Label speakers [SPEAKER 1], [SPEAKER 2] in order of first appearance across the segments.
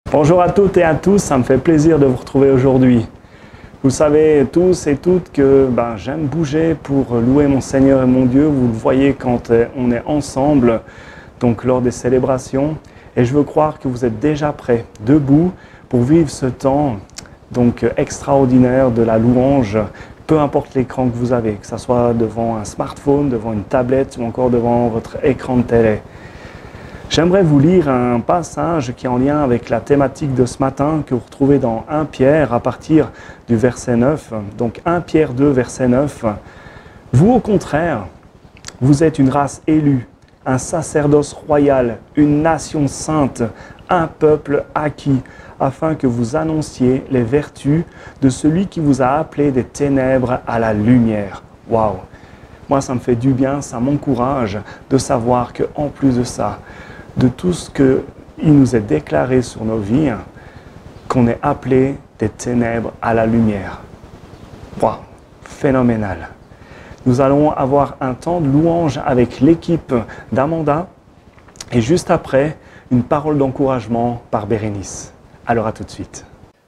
[SPEAKER 1] Bonjour à toutes et à tous, ça me fait plaisir de vous retrouver aujourd'hui. Vous savez tous et toutes que j'aime bouger pour louer mon Seigneur et mon Dieu. Vous le voyez quand on est ensemble, donc lors des célébrations. Et je veux croire que vous êtes déjà prêts, debout, pour vivre ce temps donc extraordinaire de la louange, peu importe l'écran que vous avez, que ce soit devant un smartphone, devant une tablette ou encore devant votre écran de télé. J'aimerais vous lire un passage qui est en lien avec la thématique de ce matin que vous retrouvez dans 1 Pierre à partir du verset 9. Donc 1 Pierre 2, verset 9. Vous au contraire, vous êtes une race élue, un sacerdoce royal, une nation sainte, un peuple acquis, afin que vous annonciez les vertus de celui qui vous a appelé des ténèbres à la lumière. Waouh! Moi, ça me fait du bien, ça m'encourage de savoir qu'en plus de ça, de tout ce qu'il nous est déclaré sur nos vies, qu'on est appelé des ténèbres à la lumière. Waouh, phénoménal. Nous allons avoir un temps de louange avec l'équipe d'Amanda et juste après, une parole d'encouragement par Bérénice. Alors à tout de suite.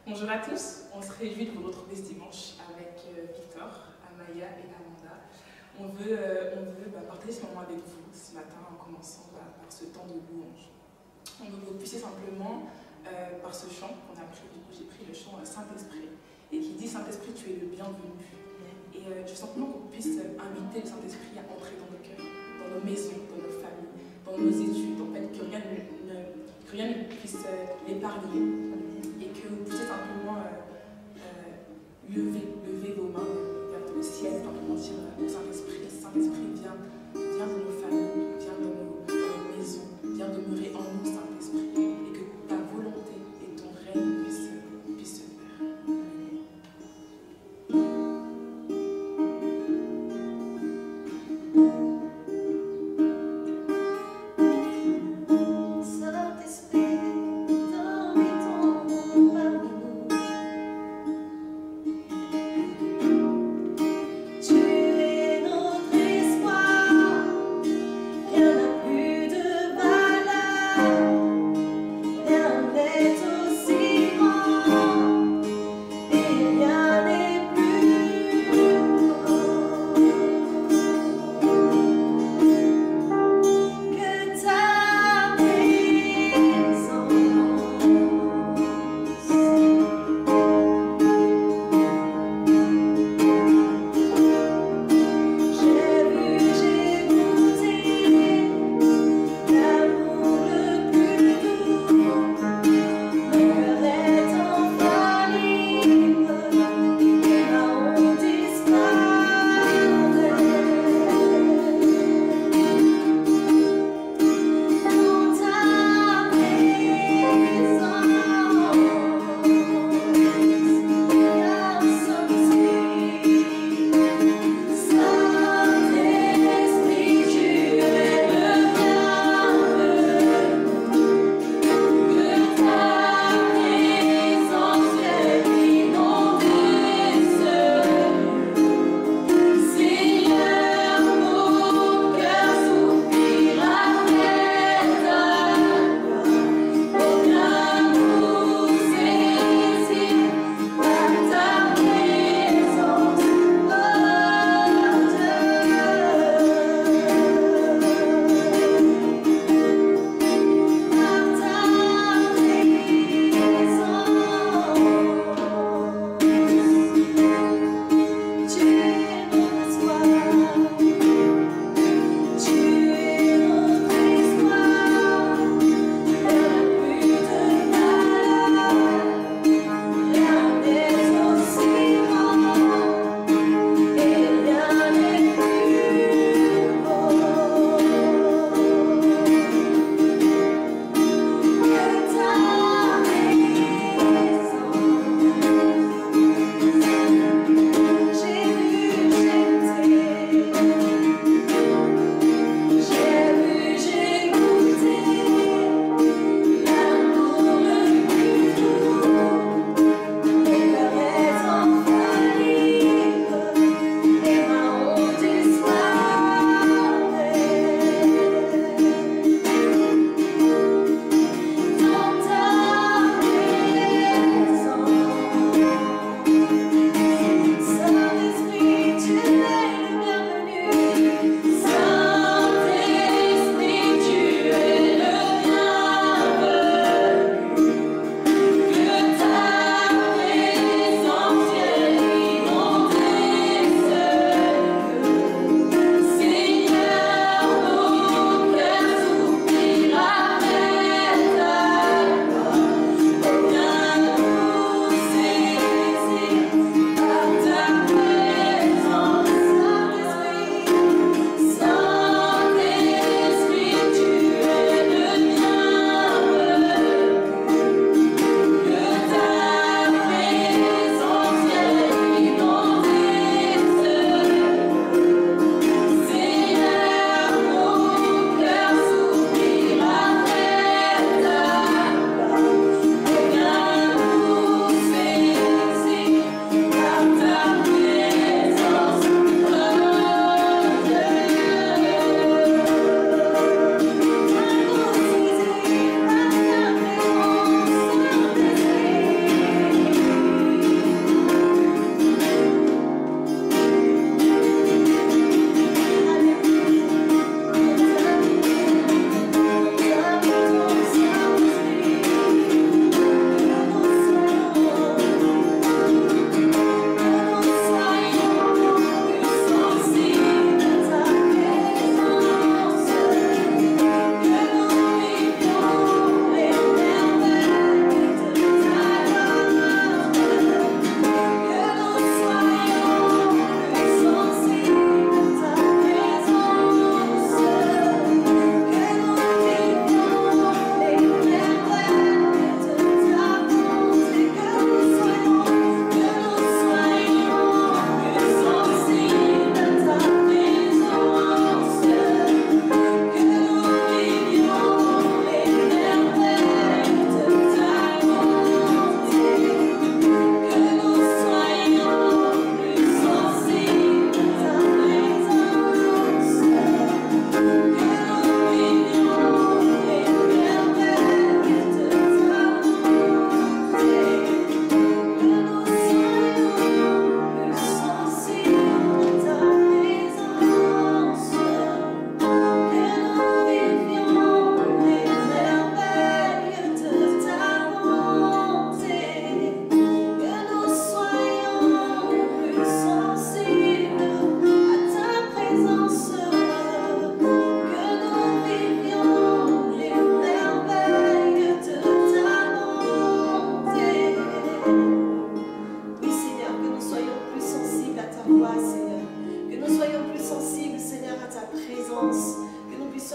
[SPEAKER 2] Bonjour à tous, on se réjouit de vous retrouver ce dimanche avec Victor, Amaya et Amanda. On veut partager ce moment avec vous ce matin en commençant par ce temps de louange. On veut que vous puissiez simplement, par ce chant qu'on a pris, du coup j'ai pris le chant Saint-Esprit, et qui dit Saint-Esprit, tu es le bienvenu. Et je veux simplement qu'on puisse inviter le Saint-Esprit à entrer dans nos cœurs, dans nos maisons, dans nos familles, dans nos études, en fait, que rien ne puisse l'épargner, et que vous puissiez simplement lever vos mains vers le ciel, simplement dire au Saint-Esprit, Saint-Esprit, viens dans nos familles, viens dans nos maisons, viens demeurer en nous, Saint-Esprit, et que ta volonté et ton règne puissent se faire.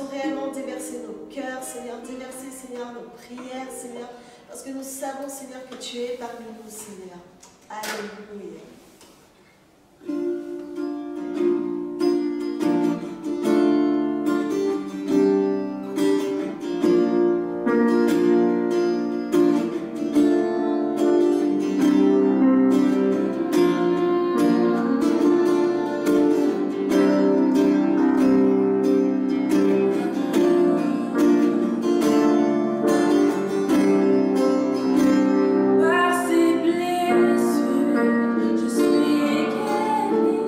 [SPEAKER 3] puissions réellement déverser nos cœurs, Seigneur, déverser, Seigneur, nos prières, Seigneur, parce que nous savons, Seigneur, que tu es parmi nous, Seigneur. Alléluia.
[SPEAKER 2] Par ses blessures, je suis guéri.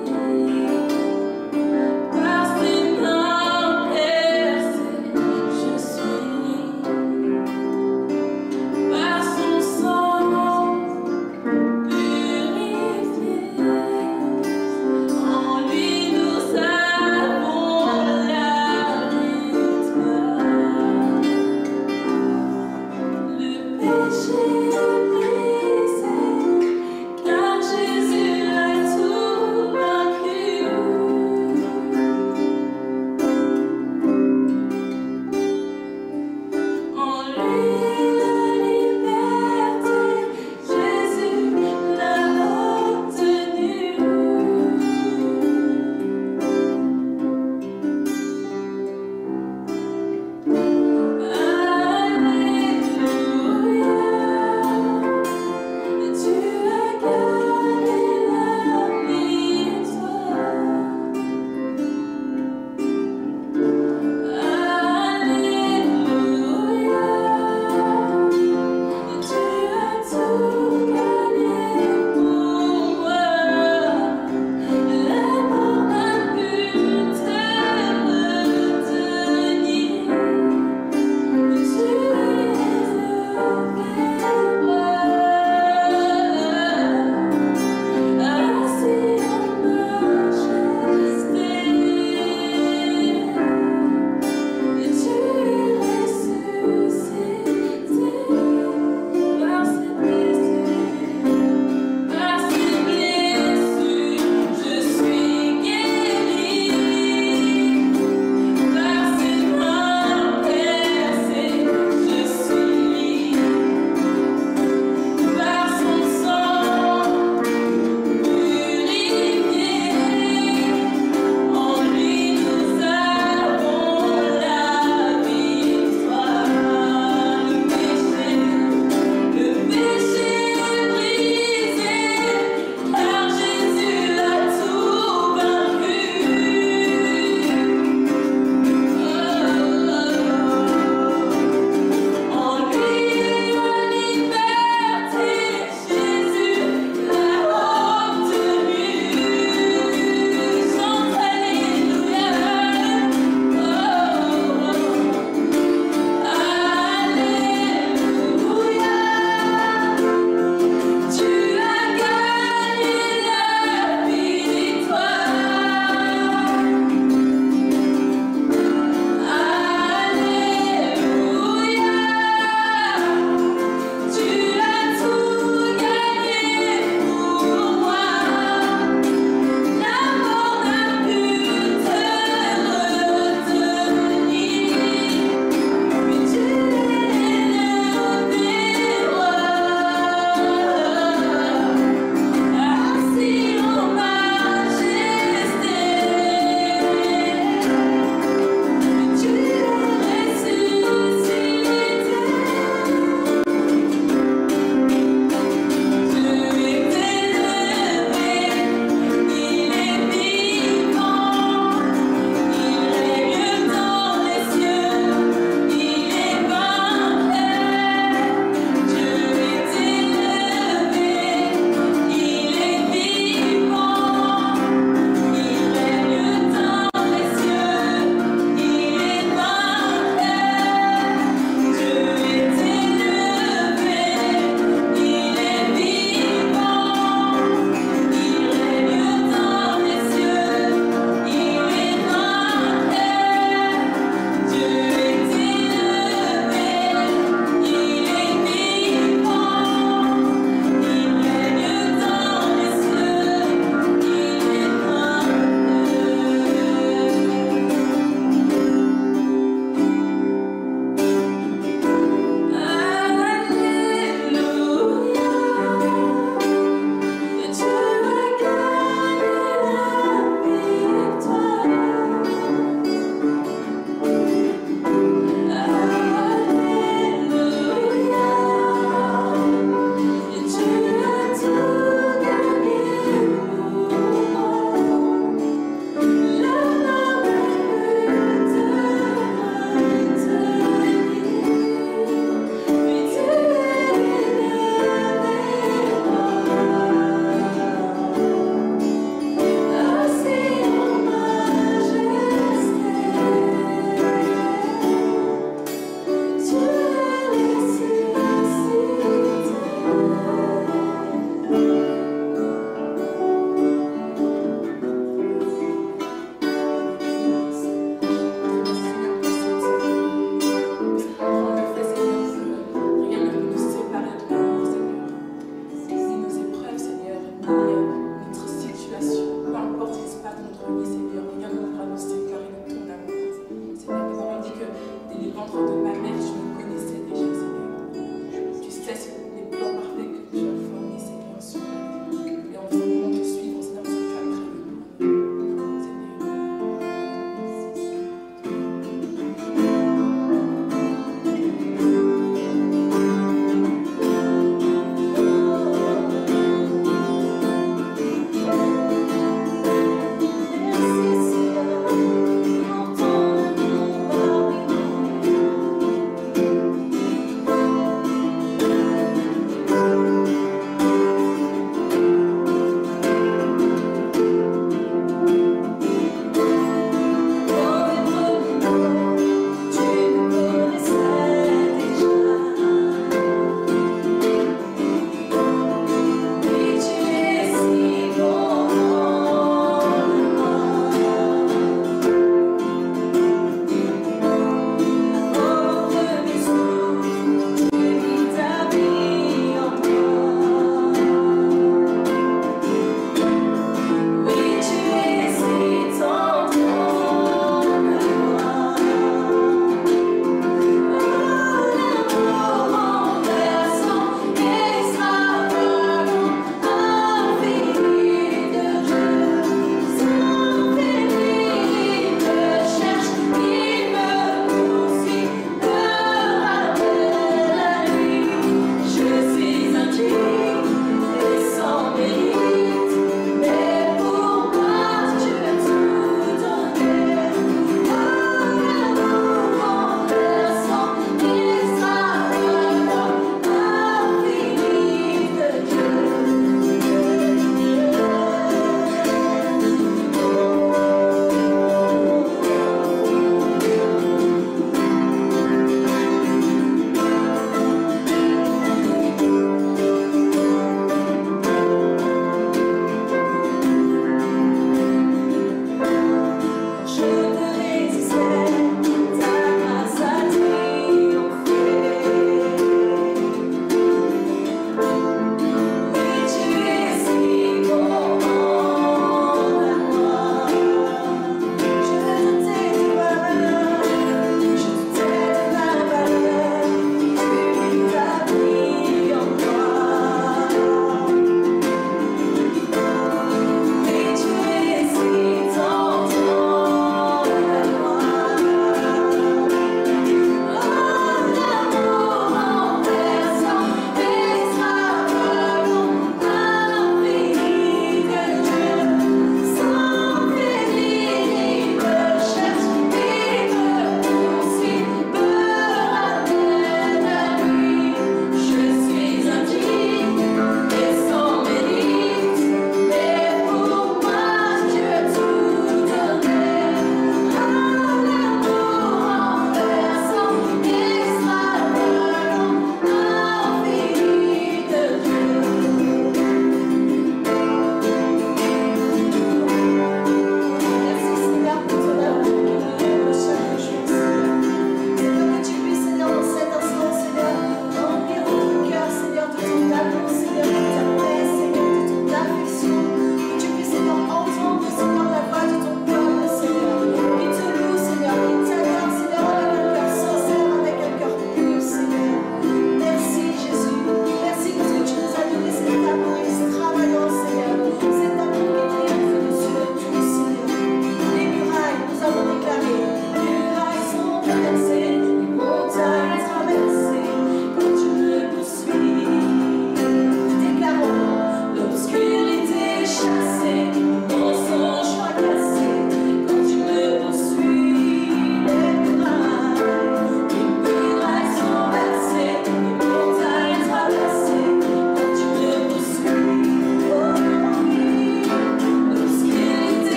[SPEAKER 2] notre vie, Seigneur. Regarde, nous pourra nous séparer de ton amour. Seigneur, la parole dit que dès les ventres de ma mère, je me connaissais déjà, Seigneur. Tu sais les plans parfaits que tu as formés, Seigneur, sur ma vie. Et on veut te suivre, Seigneur, parce que tu as prévu pour nous, Seigneur.
[SPEAKER 3] Merci.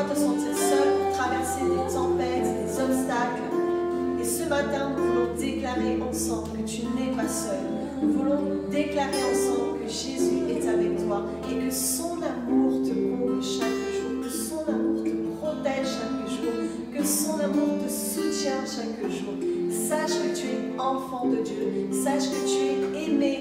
[SPEAKER 3] te sentir seul pour traverser des tempêtes, des obstacles. Et ce matin, nous voulons déclarer ensemble que tu n'es pas seul. Nous voulons déclarer ensemble que Jésus est avec toi et que son amour te comble chaque jour, que son amour te protège chaque jour, que son amour te soutient chaque jour. Sache que tu es enfant de Dieu, sache que tu es aimé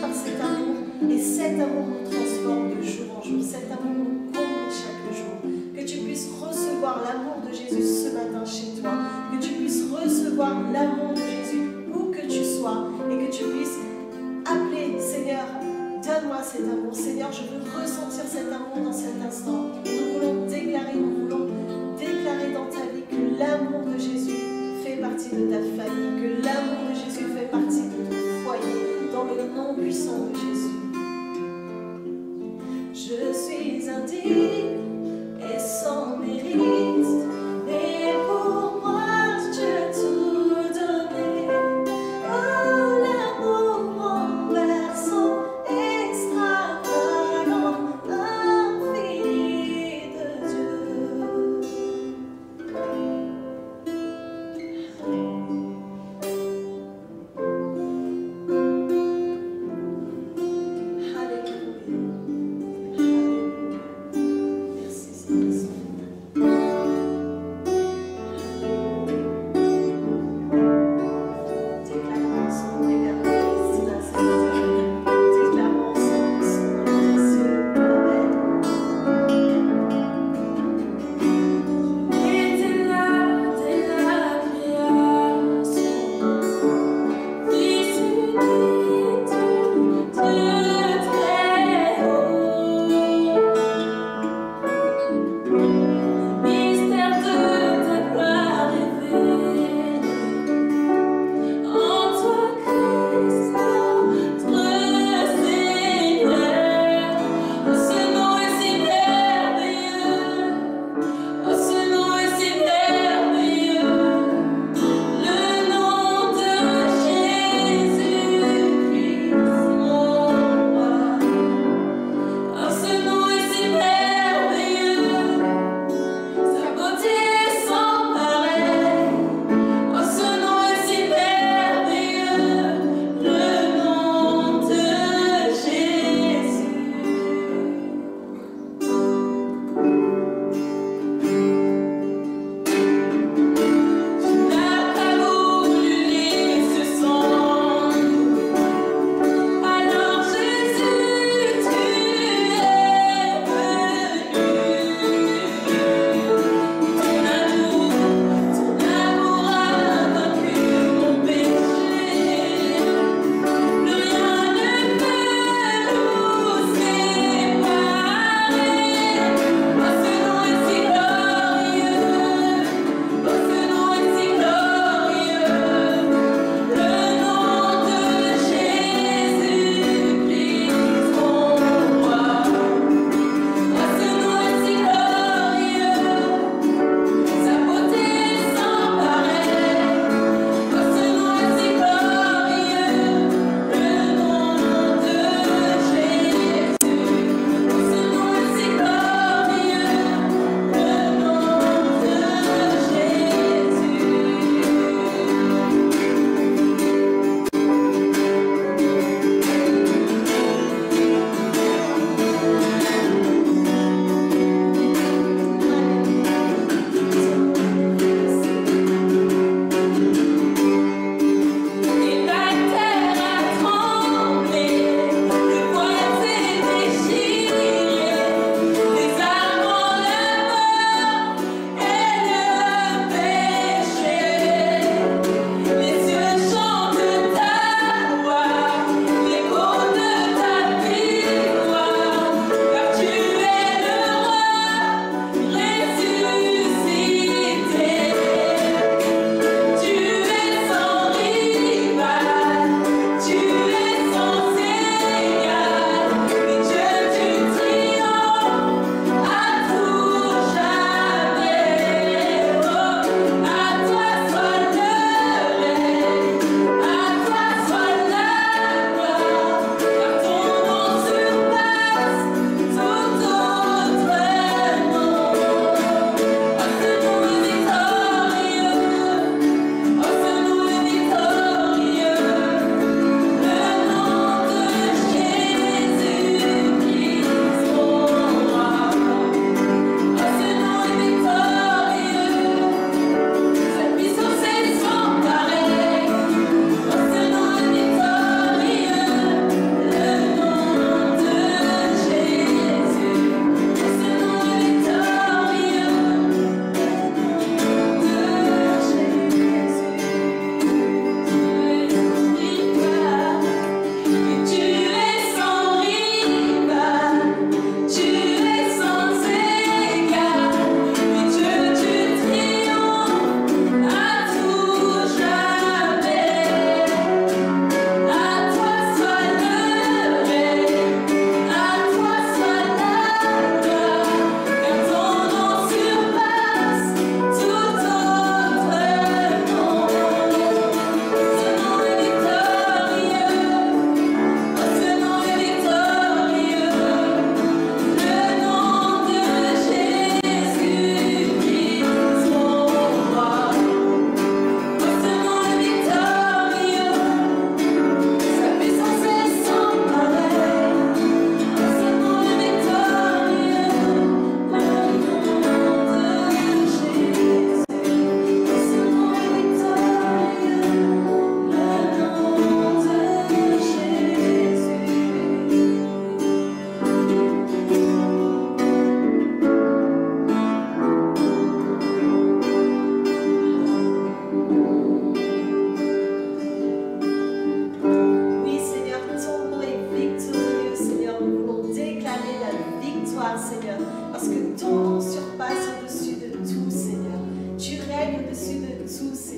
[SPEAKER 3] par cet amour et cet amour nous transforme de jour en jour, cet amour nous comble chaque jour. Que tu puisses recevoir l'amour de Jésus ce matin chez toi, que tu puisses recevoir l'amour de Jésus où que tu sois et que tu puisses appeler, Seigneur, donne-moi cet amour. Seigneur, je veux ressentir cet amour dans cet instant. Et nous voulons déclarer dans ta vie que l'amour de Jésus fait partie de ta famille, que l'amour de Jésus fait partie de ton foyer, dans le nom puissant de Jésus. Je suis indigne et sans mérite, mais pour moi tu as tout donné.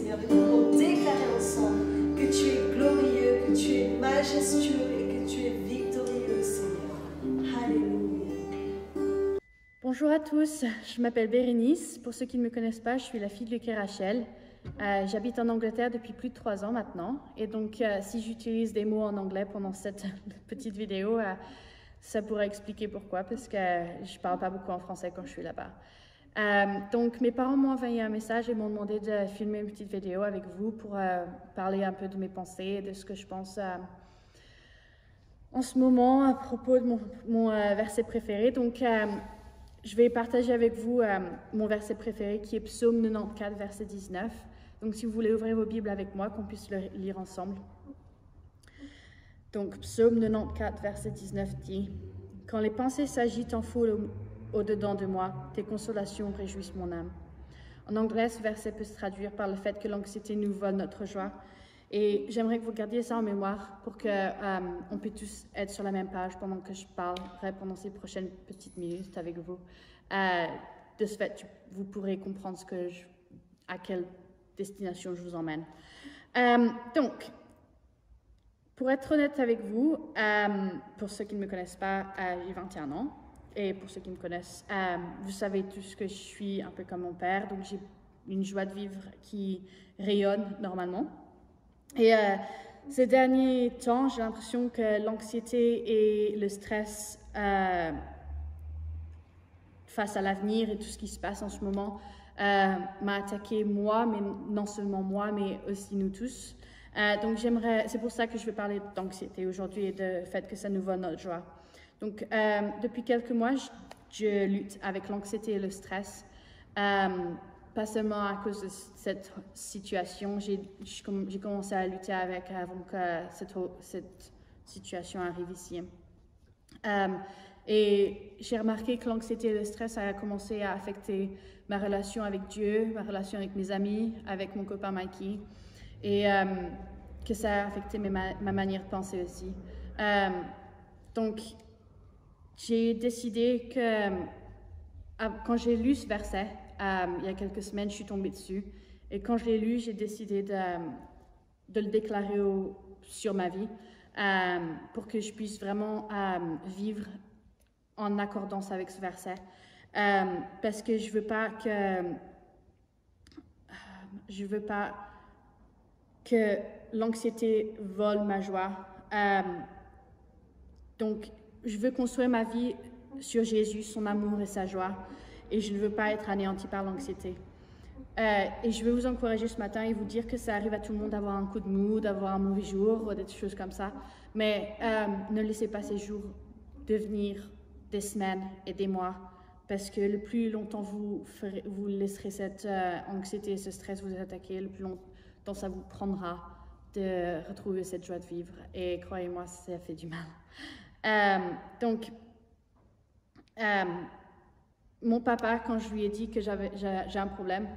[SPEAKER 3] Seigneur, et nous voulons déclarer ensemble que tu es glorieux, que tu es majestueux et que tu es victorieux, Seigneur. Alléluia.
[SPEAKER 4] Bonjour à tous, je m'appelle Bérénice. Pour ceux qui ne me connaissent pas, je suis la fille de Luc et Rachel. J'habite en Angleterre depuis plus de 3 ans maintenant. Et donc, si j'utilise des mots en anglais pendant cette petite vidéo, ça pourrait expliquer pourquoi, parce que je ne parle pas beaucoup en français quand je suis là-bas. Donc, mes parents m'ont envoyé un message et m'ont demandé de filmer une petite vidéo avec vous pour parler un peu de mes pensées et de ce que je pense en ce moment à propos de mon verset préféré. Donc, je vais partager avec vous mon verset préféré qui est Psaume 94, verset 19. Donc, si vous voulez ouvrir vos Bibles avec moi, qu'on puisse le lire ensemble. Donc, Psaume 94, verset 19 dit « Quand les pensées s'agitent en foule au-dedans de moi, tes consolations réjouissent mon âme. » En anglais, ce verset peut se traduire par le fait que l'anxiété nous vole notre joie. Et j'aimerais que vous gardiez ça en mémoire pour qu'on puisse tous être sur la même page pendant que je parlerai pendant ces prochaines petites minutes avec vous. De ce fait, vous pourrez comprendre à quelle destination je vous emmène. Donc, pour être honnête avec vous, pour ceux qui ne me connaissent pas, j'ai 21 ans. Et pour ceux qui me connaissent, vous savez tous que je suis un peu comme mon père, donc j'ai une joie de vivre qui rayonne normalement. Et ces derniers temps, j'ai l'impression que l'anxiété et le stress face à l'avenir et tout ce qui se passe en ce moment m'a attaqué moi, mais non seulement moi, mais aussi nous tous. Donc c'est pour ça que je vais parler d'anxiété aujourd'hui et du fait que ça nous vole notre joie. Donc depuis quelques mois, je lutte avec l'anxiété et le stress. Pas seulement à cause de cette situation, j'ai commencé à lutter avec avant que cette situation arrive ici. Et j'ai remarqué que l'anxiété et le stress a commencé à affecter ma relation avec Dieu, ma relation avec mes amis, avec mon copain Mikey, et que ça a affecté ma manière de penser aussi. Donc, j'ai décidé que quand j'ai lu ce verset, il y a quelques semaines, je suis tombée dessus. Et quand je l'ai lu, j'ai décidé de le déclarer sur ma vie pour que je puisse vraiment vivre en accordance avec ce verset. Parce que je veux pas que l'anxiété vole ma joie. Donc, je veux construire ma vie sur Jésus, son amour et sa joie. Et je ne veux pas être anéantie par l'anxiété. Et je veux vous encourager ce matin et vous dire que ça arrive à tout le monde d'avoir un coup de mou, d'avoir un mauvais jour, ou des choses comme ça. Mais ne laissez pas ces jours devenir des semaines et des mois. Parce que le plus longtemps vous laisserez cette anxiété et ce stress vous attaquer, le plus longtemps ça vous prendra de retrouver cette joie de vivre. Et croyez-moi, ça fait du mal. Donc, mon papa, quand je lui ai dit que j'ai un problème,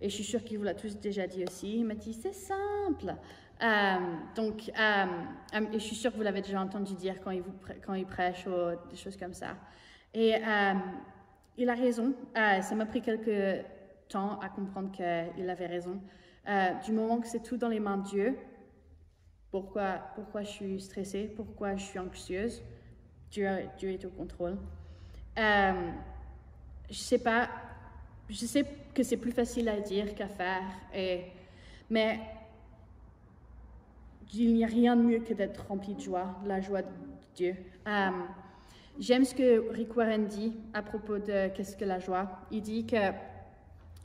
[SPEAKER 4] et je suis sûre qu'il vous l'a tous déjà dit aussi, il m'a dit « c'est simple ». Et je suis sûre que vous l'avez déjà entendu dire quand il prêche ou des choses comme ça. Et il a raison. Ça m'a pris quelques temps à comprendre qu'il avait raison. Du moment que c'est tout dans les mains de Dieu, pourquoi je suis stressée, pourquoi je suis anxieuse, Dieu est au contrôle. Je sais que c'est plus facile à dire qu'à faire, mais il n'y a rien de mieux que d'être rempli de joie, de la joie de Dieu. J'aime ce que Rick Warren dit à propos de qu'est-ce que la joie. Il dit que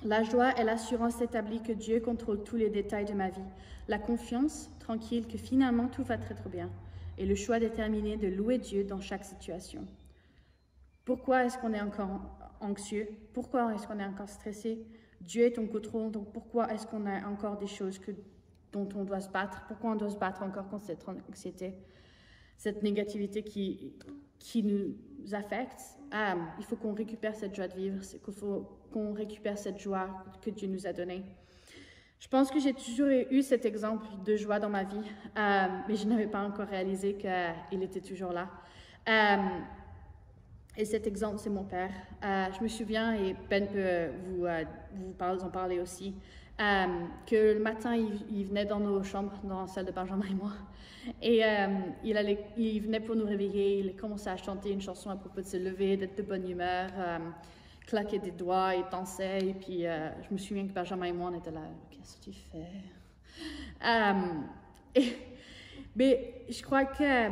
[SPEAKER 4] la joie est l'assurance établie que Dieu contrôle tous les détails de ma vie, la confiance tranquille que finalement tout va très très bien, et le choix déterminé de louer Dieu dans chaque situation. Pourquoi est-ce qu'on est encore anxieux? Pourquoi est-ce qu'on est encore stressé? Dieu est en contrôle, donc pourquoi est-ce qu'on a encore des choses dont on doit se battre? Pourquoi on doit se battre encore contre cette anxiété, cette négativité qui nous affecte? Il faut qu'on récupère cette joie de vivre, il faut qu'on récupère cette joie que Dieu nous a donnée. Je pense que j'ai toujours eu cet exemple de joie dans ma vie, mais je n'avais pas encore réalisé qu'il était toujours là. Et cet exemple, c'est mon père. Je me souviens, et Ben peut vous en parler aussi, que le matin, il venait dans nos chambres, dans la salle de Benjamin et moi. Et il venait pour nous réveiller, il commençait à chanter une chanson à propos de se lever, d'être de bonne humeur, claquer des doigts et danser. Et puis, je me souviens que Benjamin et moi, on était là, qu'est-ce que tu fais? Mais je crois que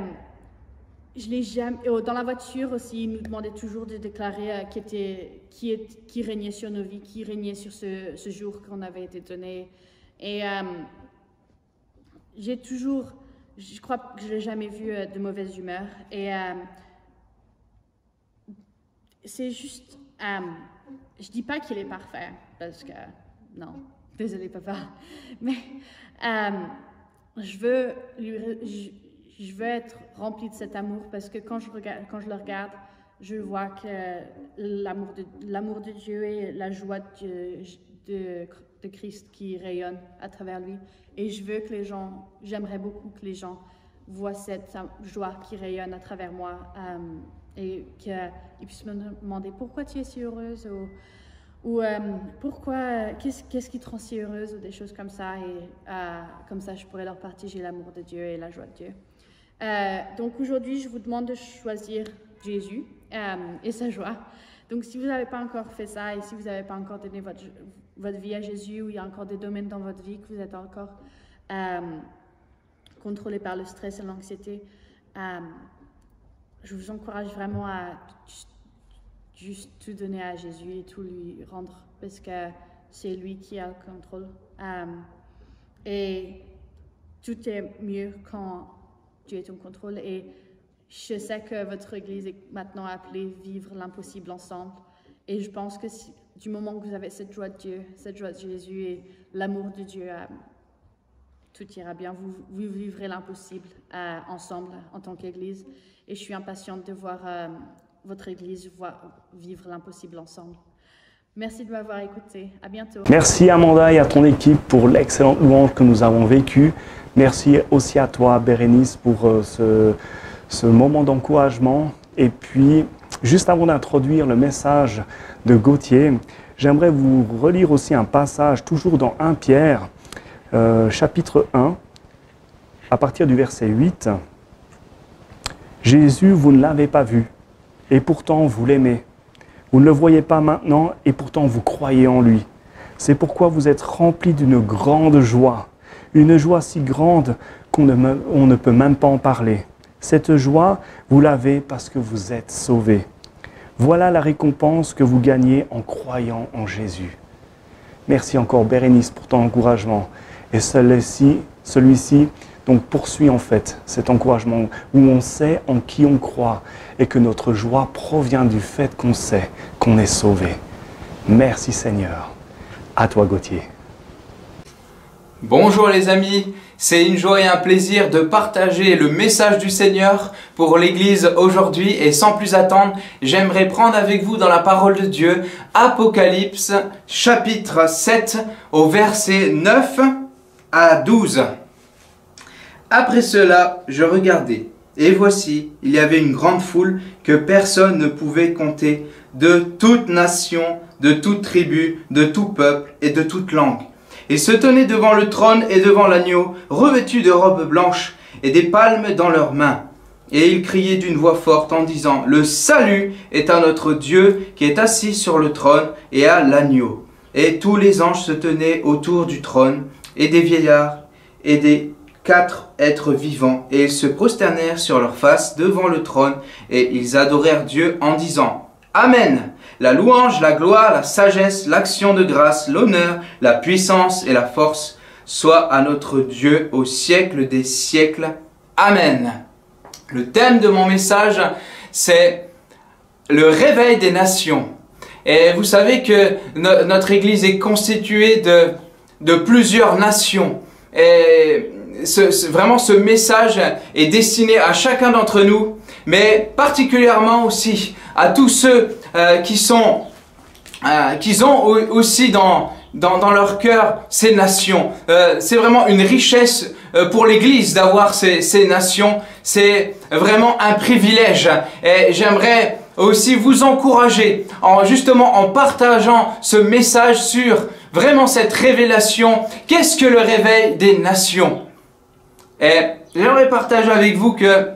[SPEAKER 4] je l'ai jamais... Dans la voiture aussi, il nous demandait toujours de déclarer qui régnait sur nos vies, qui régnait sur ce jour qu'on avait été donné. Et je crois que je n'ai jamais vu de mauvaise humeur. Et c'est juste... je ne dis pas qu'il est parfait, parce que... Non, désolé papa. Mais je veux être remplie de cet amour, parce que quand je le regarde, je vois que l'amour de Dieu et la joie de Christ qui rayonne à travers lui. Et j'aimerais beaucoup que les gens voient cette joie qui rayonne à travers moi et qu'ils puissent me demander pourquoi tu es si heureuse ou pourquoi, qu'est-ce qui te rend si heureuse ou des choses comme ça. Et comme ça, je pourrais leur partager l'amour de Dieu et la joie de Dieu. Donc aujourd'hui, je vous demande de choisir Jésus et sa joie. Donc si vous n'avez pas encore fait ça et si vous n'avez pas encore donné votre vie à Jésus, ou il y a encore des domaines dans votre vie que vous êtes encore contrôlés par le stress et l'anxiété, je vous encourage vraiment à juste tout donner à Jésus et tout lui rendre, parce que c'est lui qui a le contrôle. Et tout est mieux quand Dieu est en contrôle. Et je sais que votre Église est maintenant appelée à vivre l'impossible ensemble. Et je pense que du moment que vous avez cette joie de Dieu, cette joie de Jésus et l'amour de Dieu, tout ira bien. Vous vivrez l'impossible ensemble en tant qu'Église. Et je suis impatiente de voir votre Église vivre l'impossible ensemble. Merci de m'avoir écouté. À bientôt.
[SPEAKER 1] Merci Amanda et à ton équipe pour l'excellente louange que nous avons vécue. Merci aussi à toi, Bérénice, pour ce moment d'encouragement. Et puis, juste avant d'introduire le message de Gauthier, j'aimerais vous relire aussi un passage, toujours dans 1 Pierre, chapitre 1, à partir du verset 8. « Jésus, vous ne l'avez pas vu, et pourtant vous l'aimez. Vous ne le voyez pas maintenant, et pourtant vous croyez en lui. C'est pourquoi vous êtes remplis d'une grande joie, une joie si grande qu'on ne peut même pas en parler. Cette joie, vous l'avez parce que vous êtes sauvés. Voilà la récompense que vous gagnez en croyant en Jésus. » Merci encore Bérénice pour ton encouragement. Et celui-ci donc poursuit en fait cet encouragement où on sait en qui on croit et que notre joie provient du fait qu'on sait qu'on est sauvé. Merci Seigneur. À toi Gauthier.
[SPEAKER 5] Bonjour les amis, c'est une joie et un plaisir de partager le message du Seigneur pour l'Église aujourd'hui, et sans plus attendre, j'aimerais prendre avec vous dans la parole de Dieu Apocalypse chapitre 7 au verset 9 à 12. Après cela, je regardai, et voici, il y avait une grande foule que personne ne pouvait compter, de toute nation, de toute tribu, de tout peuple et de toute langue. Ils se tenaient devant le trône et devant l'agneau, revêtus de robes blanches et des palmes dans leurs mains. Et ils criaient d'une voix forte en disant, « Le salut est à notre Dieu qui est assis sur le trône et à l'agneau. » Et tous les anges se tenaient autour du trône, et des vieillards, et des 4 êtres vivants, et ils se prosternèrent sur leurs faces devant le trône, et ils adorèrent Dieu en disant, « Amen ! La louange, la gloire, la sagesse, l'action de grâce, l'honneur, la puissance et la force soient à notre Dieu au siècle des siècles. Amen. » Le thème de mon message, c'est le réveil des nations. Et vous savez que notre Église est constituée de plusieurs nations. Et vraiment, ce message est destiné à chacun d'entre nous, mais particulièrement aussi à tous ceux qui ont aussi dans leur cœur ces nations. C'est vraiment une richesse pour l'Église d'avoir ces nations. C'est vraiment un privilège. Et j'aimerais aussi vous encourager, justement en partageant ce message sur vraiment cette révélation. Qu'est-ce que le réveil des nations? Et j'aimerais partager avec vous que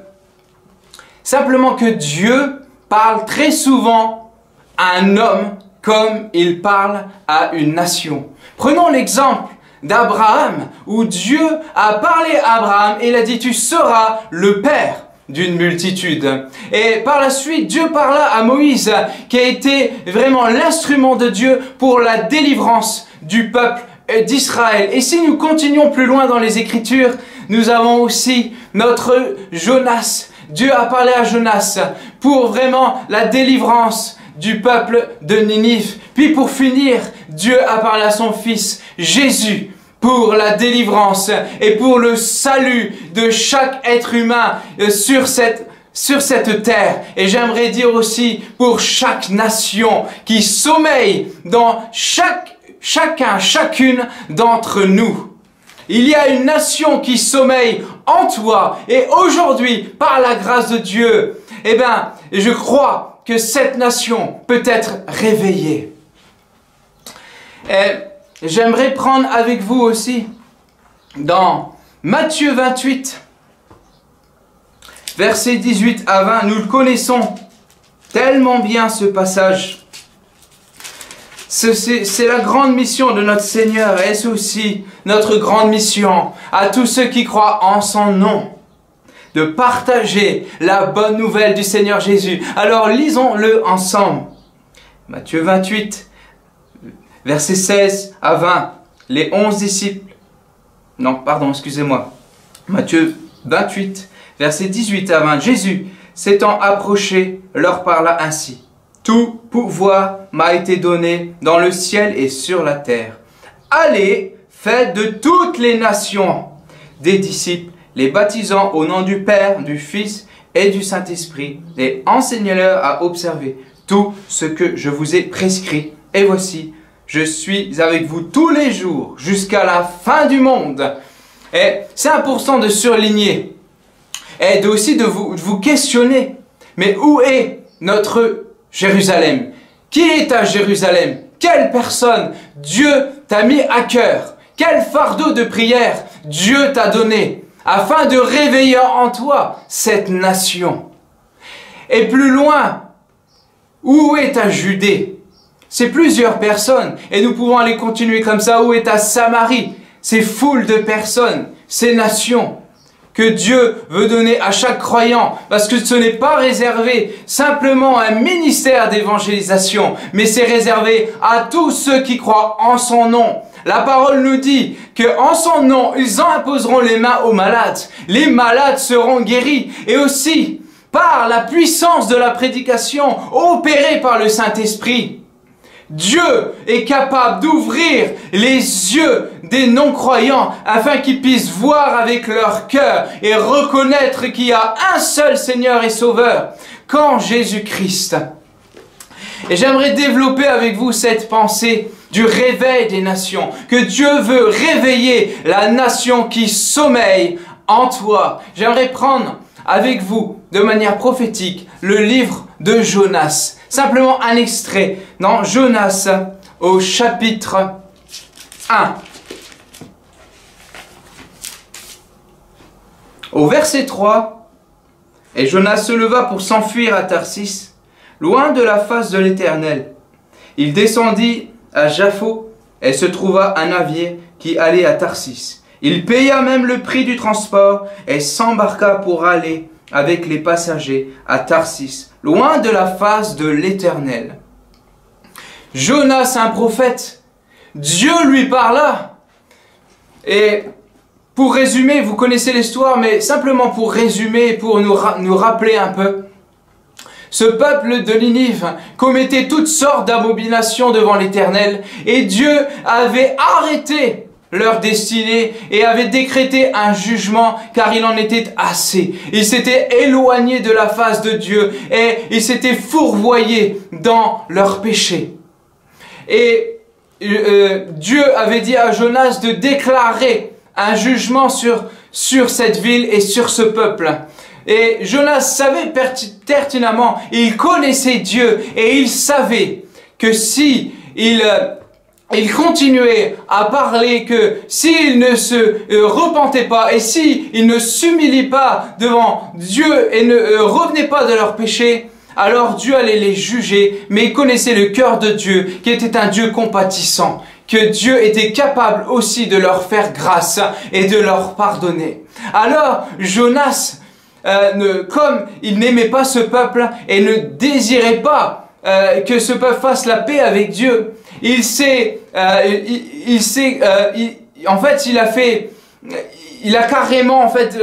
[SPEAKER 5] simplement que Dieu parle très souvent à un homme comme il parle à une nation. Prenons l'exemple d'Abraham, où Dieu a parlé à Abraham et il a dit « Tu seras le père d'une multitude ». Et par la suite, Dieu parla à Moïse, qui a été vraiment l'instrument de Dieu pour la délivrance du peuple d'Israël. Et si nous continuons plus loin dans les Écritures, nous avons aussi notre Jonas. Dieu a parlé à Jonas pour vraiment la délivrance du peuple de Ninive. Puis pour finir, Dieu a parlé à son fils Jésus pour la délivrance et pour le salut de chaque être humain sur cette terre. Et j'aimerais dire aussi pour chaque nation qui sommeille dans chacune d'entre nous. Il y a une nation qui sommeille en toi et aujourd'hui, par la grâce de Dieu, je crois que cette nation peut être réveillée. Et j'aimerais prendre avec vous aussi dans Matthieu 28, versets 18 à 20. Nous le connaissons tellement bien ce passage. C'est la grande mission de notre Seigneur et c'est aussi notre grande mission à tous ceux qui croient en son nom, de partager la bonne nouvelle du Seigneur Jésus. Alors lisons-le ensemble. Matthieu 28, versets 16 à 20. Les 11 disciples. Non, pardon, excusez-moi. Matthieu 28, versets 18 à 20. Jésus, s'étant approché, leur parla ainsi. Tout pouvoir m'a été donné dans le ciel et sur la terre. Allez, faites de toutes les nations des disciples, les baptisant au nom du Père, du Fils et du Saint-Esprit, et enseignez-leur à observer tout ce que je vous ai prescrit. Et voici, je suis avec vous tous les jours jusqu'à la fin du monde. Et c'est important de surligner et aussi de vous questionner. Mais où est notre Jérusalem? Qui est à Jérusalem? Quelle personne Dieu t'a mis à cœur? Quel fardeau de prière Dieu t'a donné afin de réveiller en toi cette nation? Et plus loin, où est ta Judée? C'est plusieurs personnes et nous pouvons aller continuer comme ça. Où est ta Samarie? Ces foules de personnes, ces nations que Dieu veut donner à chaque croyant, parce que ce n'est pas réservé simplement à un ministère d'évangélisation, mais c'est réservé à tous ceux qui croient en son nom. La parole nous dit que en son nom, ils en imposeront les mains aux malades. Les malades seront guéris. Et aussi, par la puissance de la prédication opérée par le Saint-Esprit, Dieu est capable d'ouvrir les yeux des non-croyants afin qu'ils puissent voir avec leur cœur et reconnaître qu'il y a un seul Seigneur et Sauveur, qu'en Jésus-Christ. Et j'aimerais développer avec vous cette pensée du réveil des nations, que Dieu veut réveiller la nation qui sommeille en toi. J'aimerais prendre avec vous, de manière prophétique, le livre de Jonas. Simplement un extrait dans Jonas au chapitre 1. Au verset 3, « Et Jonas se leva pour s'enfuir à Tarsis, loin de la face de l'Éternel. Il descendit à Jaffo et se trouva un navire qui allait à Tarsis. Il paya même le prix du transport et s'embarqua pour aller avec les passagers à Tarsis, loin de la face de l'Éternel. » Jonas, un prophète, Dieu lui parla. Et pour résumer, vous connaissez l'histoire, mais simplement pour résumer, pour nous rappeler un peu, ce peuple de Ninive commettait toutes sortes d'abominations devant l'Éternel, et Dieu avait arrêté leur destinée et avait décrété un jugement car il en était assez. Ils s'étaient éloignés de la face de Dieu et ils s'étaient fourvoyés dans leurs péchés. Et Dieu avait dit à Jonas de déclarer un jugement sur cette ville et sur ce peuple. Et Jonas savait pertinemment, il connaissait Dieu et il savait que si il continuait à parler, que s'il ne se repentait pas et s'il ne s'humilie pas devant Dieu et ne revenait pas de leurs péchés, alors Dieu allait les juger. Mais il connaissait le cœur de Dieu, qui était un Dieu compatissant, que Dieu était capable aussi de leur faire grâce et de leur pardonner. Alors Jonas, comme il n'aimait pas ce peuple et ne désirait pas que ce peuple fasse la paix avec Dieu, il a carrément en fait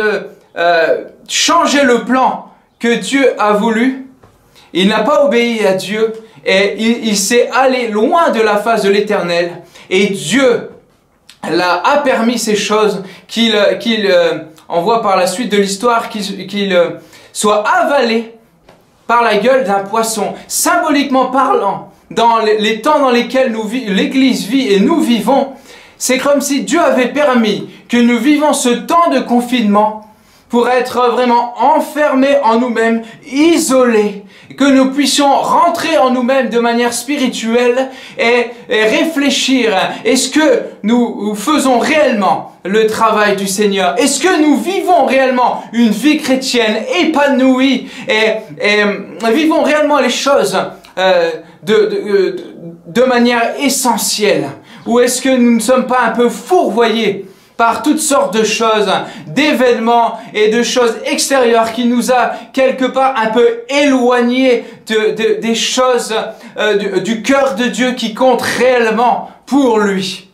[SPEAKER 5] changé le plan que Dieu a voulu. Il n'a pas obéi à Dieu et il s'est allé loin de la face de l'Éternel. Et Dieu a permis ces choses on voit par la suite de l'histoire qu'il soit avalé par la gueule d'un poisson. Symboliquement parlant, dans les temps dans lesquels l'Église vit et nous vivons, c'est comme si Dieu avait permis que nous vivions ce temps de confinement pour être vraiment enfermés en nous-mêmes, isolés, que nous puissions rentrer en nous-mêmes de manière spirituelle et réfléchir. Est-ce que nous faisons réellement le travail du Seigneur? Est-ce que nous vivons réellement une vie chrétienne épanouie et vivons réellement les choses de manière essentielle? Ou est-ce que nous ne sommes pas un peu fourvoyés par toutes sortes de choses, d'événements et de choses extérieures qui nous a quelque part un peu éloignés des choses du cœur de Dieu qui comptent réellement pour lui?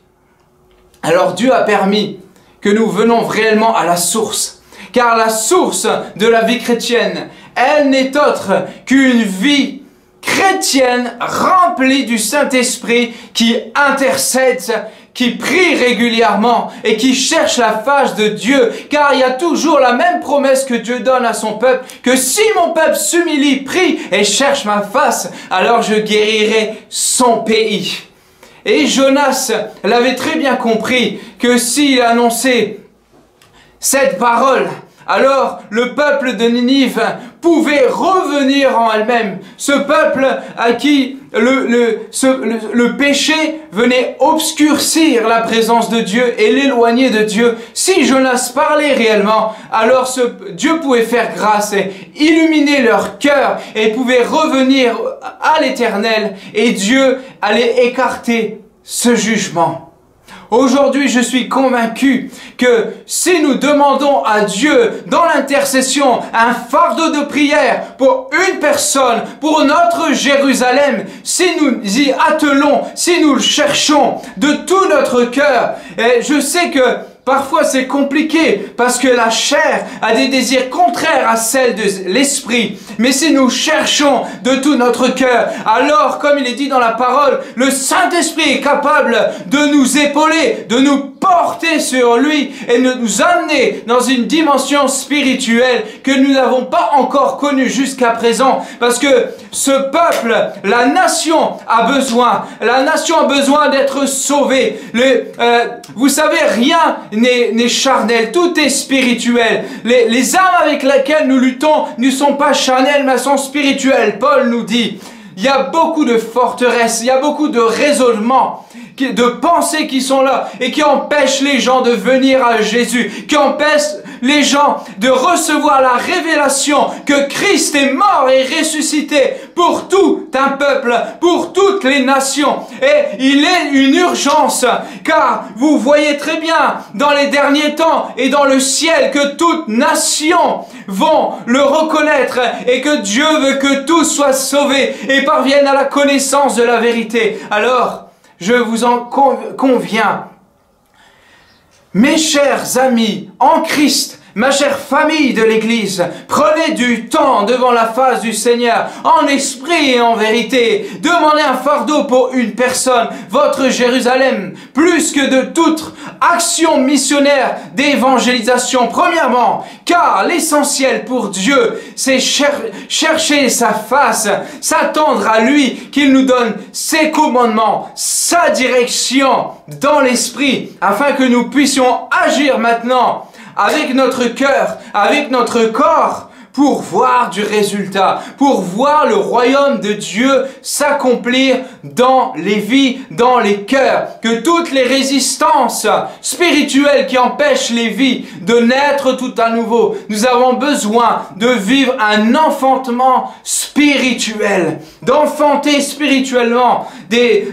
[SPEAKER 5] Alors Dieu a permis que nous venons réellement à la source. Car la source de la vie chrétienne, elle n'est autre qu'une vie chrétienne remplie du Saint-Esprit qui intercède, qui prie régulièrement et qui cherche la face de Dieu. Car il y a toujours la même promesse que Dieu donne à son peuple, que si mon peuple s'humilie, prie et cherche ma face, alors je guérirai son pays. Et Jonas l'avait très bien compris, que s'il annonçait cette parole, alors le peuple de Ninive pouvait revenir en elle-même. Ce peuple à qui le péché venait obscurcir la présence de Dieu et l'éloigner de Dieu. Si Jonas parlait réellement, alors Dieu pouvait faire grâce et illuminer leur cœur et pouvait revenir à l'Éternel et Dieu allait écarter ce jugement. Aujourd'hui, je suis convaincu que si nous demandons à Dieu dans l'intercession un fardeau de prière pour une personne, pour notre Jérusalem, si nous y attelons, si nous le cherchons de tout notre cœur, et je sais que parfois c'est compliqué parce que la chair a des désirs contraires à celle de l'esprit. Mais si nous cherchons de tout notre cœur, alors comme il est dit dans la parole, le Saint-Esprit est capable de nous épauler, de nous porter sur lui et de nous amener dans une dimension spirituelle que nous n'avons pas encore connue jusqu'à présent. Parce que ce peuple, la nation a besoin d'être sauvée. Vous savez, rien n'est charnel, tout est spirituel. Les armes avec lesquelles nous luttons ne sont pas charnelles, mais sont spirituelles. Paul nous dit, il y a beaucoup de forteresses, il y a beaucoup de raisonnements, de pensées qui sont là et qui empêchent les gens de venir à Jésus, qui empêchent les gens de recevoir la révélation que Christ est mort et ressuscité pour tout un peuple, pour toutes les nations. Et il est une urgence, car vous voyez très bien dans les derniers temps et dans le ciel que toutes nations vont le reconnaître et que Dieu veut que tous soient sauvés et parviennent à la connaissance de la vérité. Alors, je vous en conviens, mes chers amis en Christ, ma chère famille de l'Église, prenez du temps devant la face du Seigneur, en esprit et en vérité. Demandez un fardeau pour une personne, votre Jérusalem, plus que de toute action missionnaire d'évangélisation. Premièrement, car l'essentiel pour Dieu, c'est chercher sa face, s'attendre à lui, qu'il nous donne ses commandements, sa direction dans l'esprit, afin que nous puissions agir maintenant avec notre cœur, avec notre corps, pour voir du résultat, pour voir le royaume de Dieu s'accomplir dans les vies, dans les cœurs. Que toutes les résistances spirituelles qui empêchent les vies de naître tout à nouveau, nous avons besoin de vivre un enfantement spirituel, d'enfanter spirituellement des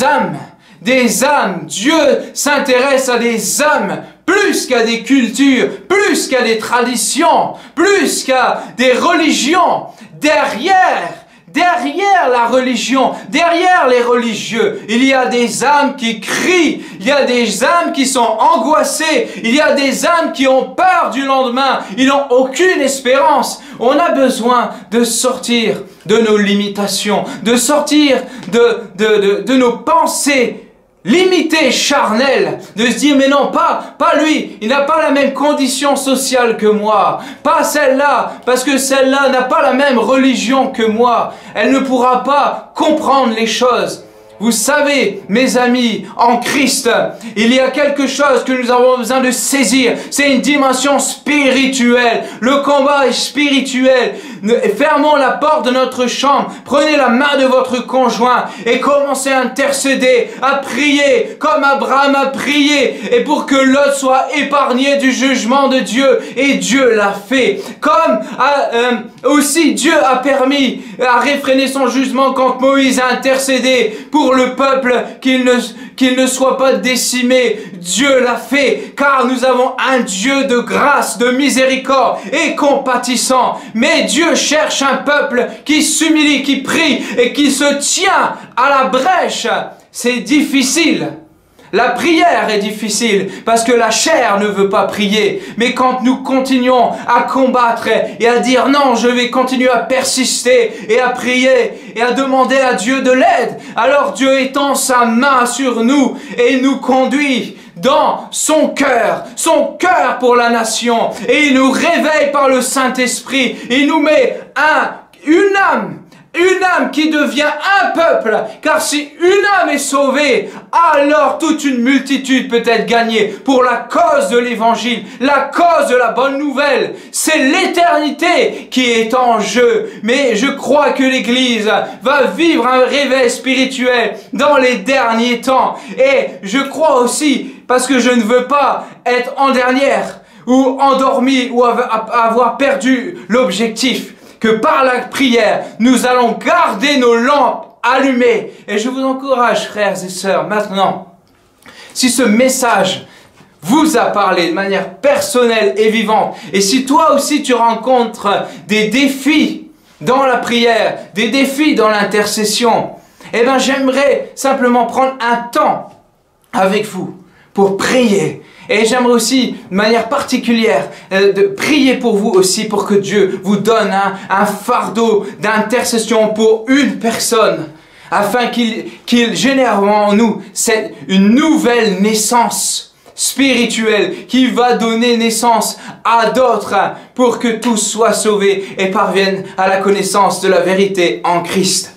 [SPEAKER 5] âmes. Des âmes. Dieu s'intéresse à des âmes plus qu'à des cultures, plus qu'à des traditions, plus qu'à des religions. Derrière la religion, derrière les religieux, il y a des âmes qui crient, il y a des âmes qui sont angoissées, il y a des âmes qui ont peur du lendemain, ils n'ont aucune espérance. On a besoin de sortir de nos limitations, de sortir de nos pensées limitées, charnelles, de se dire mais non, pas lui, il n'a pas la même condition sociale que moi, pas celle-là, parce que celle-là n'a pas la même religion que moi, elle ne pourra pas comprendre les choses. Vous savez, mes amis, en Christ, il y a quelque chose que nous avons besoin de saisir. C'est une dimension spirituelle. Le combat est spirituel. Fermons la porte de notre chambre. Prenez la main de votre conjoint et commencez à intercéder, à prier comme Abraham a prié. Et pour que l'autre soit épargné du jugement de Dieu. Et Dieu l'a fait. Comme aussi Dieu a permis à réfréner son jugement quand Moïse a intercédé pour le peuple qu'il ne soit pas décimé. Dieu l'a fait, car nous avons un Dieu de grâce, de miséricorde et compatissant. Mais Dieu cherche un peuple qui s'humilie, qui prie et qui se tient à la brèche. C'est difficile. La prière est difficile parce que la chair ne veut pas prier. Mais quand nous continuons à combattre et à dire non, je vais continuer à persister et à prier et à demander à Dieu de l'aide, alors Dieu étend sa main sur nous et nous conduit dans son cœur pour la nation. Et il nous réveille par le Saint-Esprit. Il nous met une âme qui devient un peuple, car si une âme est sauvée, alors toute une multitude peut être gagnée pour la cause de l'évangile, la cause de la bonne nouvelle. C'est l'éternité qui est en jeu. Mais je crois que l'Église va vivre un réveil spirituel dans les derniers temps. Et je crois aussi, parce que je ne veux pas être en dernière, ou endormi, ou avoir perdu l'objectif, que par la prière, nous allons garder nos lampes allumées. Et je vous encourage, frères et sœurs, maintenant, si ce message vous a parlé de manière personnelle et vivante, et si toi aussi tu rencontres des défis dans la prière, des défis dans l'intercession, eh bien j'aimerais simplement prendre un temps avec vous pour prier. Et j'aimerais aussi, de manière particulière, de prier pour vous aussi, pour que Dieu vous donne un fardeau d'intercession pour une personne, afin qu'il génère en nous une nouvelle naissance spirituelle qui va donner naissance à d'autres pour que tous soient sauvés et parviennent à la connaissance de la vérité en Christ.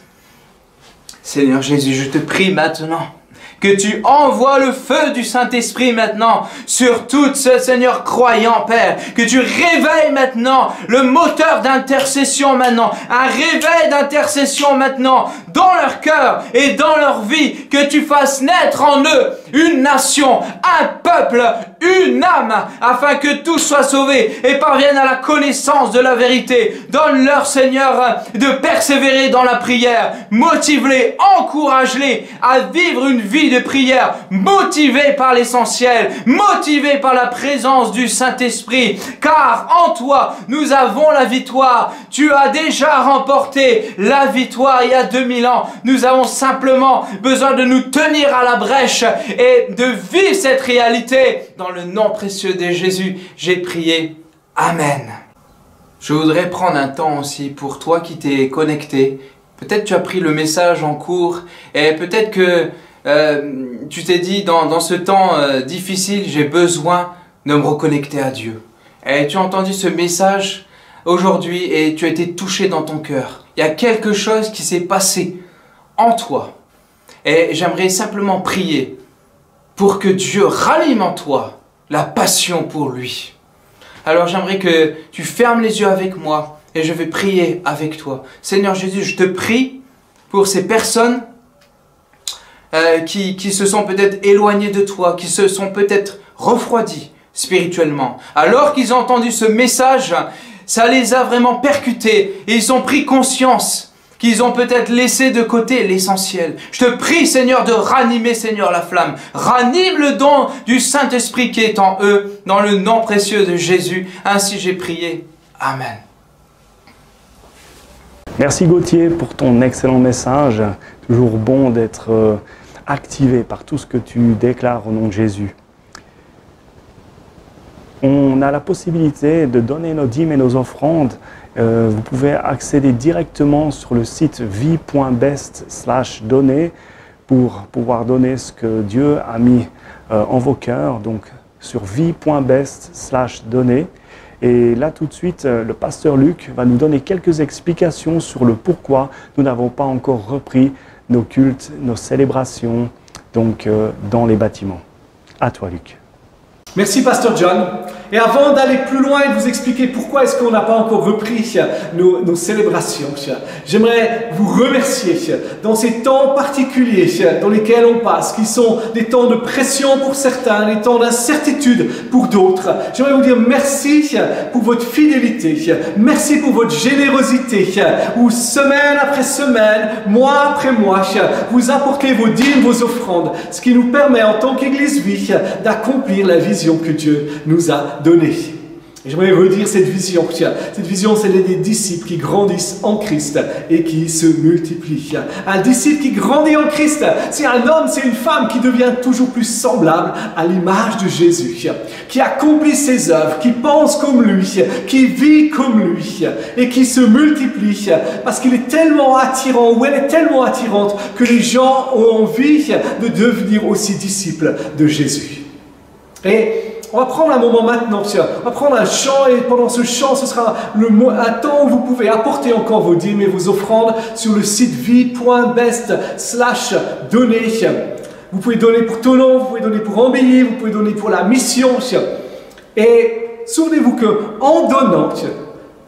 [SPEAKER 5] Seigneur Jésus, je te prie maintenant que tu envoies le feu du Saint-Esprit maintenant sur toutes ces Seigneur croyants, Père. Que tu réveilles maintenant le moteur d'intercession maintenant. Un réveil d'intercession maintenant dans leur cœur et dans leur vie. Que tu fasses naître en eux une nation, un peuple, une âme, afin que tous soient sauvés et parviennent à la connaissance de la vérité. Donne-leur, Seigneur, de persévérer dans la prière. Motive-les, encourage-les à vivre une vie de prière, motivée par l'essentiel, motivée par la présence du Saint-Esprit. Car en toi, nous avons la victoire. Tu as déjà remporté la victoire il y a 2000 ans. Nous avons simplement besoin de nous tenir à la brèche et de vivre cette réalité. Dans le nom précieux de Jésus, j'ai prié. Amen. Je voudrais prendre un temps aussi pour toi qui t'es connecté. Peut-être tu as pris le message en cours et peut-être que tu t'es dit dans ce temps difficile, j'ai besoin de me reconnecter à Dieu. Et tu as entendu ce message aujourd'hui et tu as été touché dans ton cœur. Il y a quelque chose qui s'est passé en toi. Et j'aimerais simplement prier pour que Dieu rallume en toi la passion pour lui. Alors j'aimerais que tu fermes les yeux avec moi et je vais prier avec toi. Seigneur Jésus, je te prie pour ces personnes qui se sont peut-être éloignées de toi, qui se sont peut-être refroidies spirituellement. Alors qu'ils ont entendu ce message, ça les a vraiment percutés et ils ont pris conscience qu'ils ont peut-être laissé de côté l'essentiel. Je te prie, Seigneur, de ranimer, Seigneur, la flamme. Ranime le don du Saint-Esprit qui est en eux, dans le nom précieux de Jésus. Ainsi j'ai prié. Amen.
[SPEAKER 1] Merci Gauthier pour ton excellent message. Toujours bon d'être activé par tout ce que tu déclares au nom de Jésus. On a la possibilité de donner nos dîmes et nos offrandes. Vous pouvez accéder directement sur le site vie.best/donner pour pouvoir donner ce que Dieu a mis en vos cœurs. Donc sur vie.best/donner. Et là tout de suite, le pasteur Luc va nous donner quelques explications sur le pourquoi nous n'avons pas encore repris nos cultes, nos célébrations donc, dans les bâtiments. À toi Luc.
[SPEAKER 6] Merci Pasteur John. Et avant d'aller plus loin et de vous expliquer pourquoi est-ce qu'on n'a pas encore repris nos célébrations, j'aimerais vous remercier dans ces temps particuliers dans lesquels on passe, qui sont des temps de pression pour certains, des temps d'incertitude pour d'autres. J'aimerais vous dire merci pour votre fidélité, merci pour votre générosité, où semaine après semaine, mois après mois, vous apportez vos dîmes, vos offrandes, ce qui nous permet en tant qu'Église Vie d'accomplir la vision que Dieu nous a donnée. Et j'aimerais redire cette vision. Cette vision, c'est des disciples qui grandissent en Christ et qui se multiplient. Un disciple qui grandit en Christ, c'est un homme, c'est une femme qui devient toujours plus semblable à l'image de Jésus, qui accomplit ses œuvres, qui pense comme lui, qui vit comme lui et qui se multiplie parce qu'il est tellement attirant ou elle est tellement attirante que les gens ont envie de devenir aussi disciples de Jésus. Et on va prendre un moment maintenant, on va prendre un chant et pendant ce chant, ce sera un temps où vous pouvez apporter encore vos dîmes et vos offrandes sur le site vie.best/donner. Vous pouvez donner pour Toulon, vous pouvez donner pour Ambéry, vous pouvez donner pour la mission. Et souvenez-vous qu'en donnant,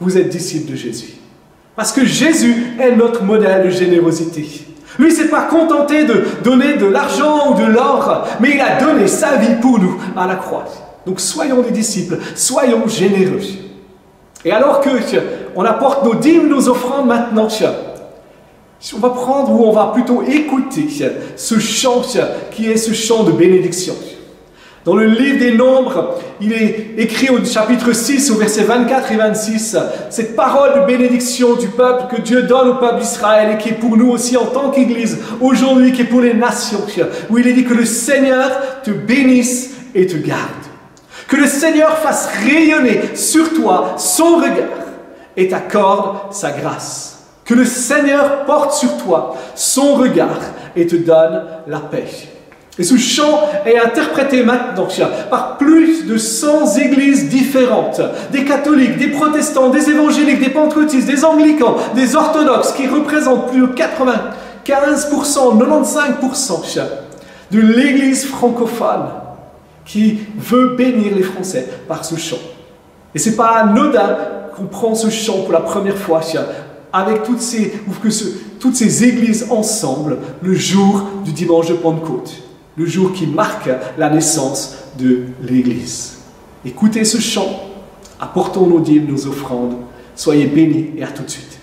[SPEAKER 6] vous êtes disciples de Jésus. Parce que Jésus est notre modèle de générosité. Lui, il ne s'est pas contenté de donner de l'argent ou de l'or, mais il a donné sa vie pour nous à la croix. Donc soyons des disciples, soyons généreux. Et alors que on apporte nos dîmes, nos offrandes maintenant, on va prendre ou on va plutôt écouter ce chant qui est ce chant de bénédiction. Dans le livre des Nombres, il est écrit au chapitre 6, au verset 24 et 26, cette parole de bénédiction du peuple que Dieu donne au peuple d'Israël et qui est pour nous aussi en tant qu'Église, aujourd'hui, qui est pour les nations, où il est dit que le Seigneur te bénisse et te garde. Que le Seigneur fasse rayonner sur toi son regard et t'accorde sa grâce. Que le Seigneur porte sur toi son regard et te donne la paix. Et ce chant est interprété maintenant par plus de 100 églises différentes, des catholiques, des protestants, des évangéliques, des pentecôtistes, des anglicans, des orthodoxes, qui représentent plus de 95%, 95% de l'église francophone qui veut bénir les Français par ce chant. Et ce n'est pas anodin qu'on prend ce chant pour la première fois avec toutes ces églises ensemble le jour du dimanche de Pentecôte. Le jour qui marque la naissance de l'Église. Écoutez ce chant, apportons nos dîmes, nos offrandes, soyez bénis et à tout de suite.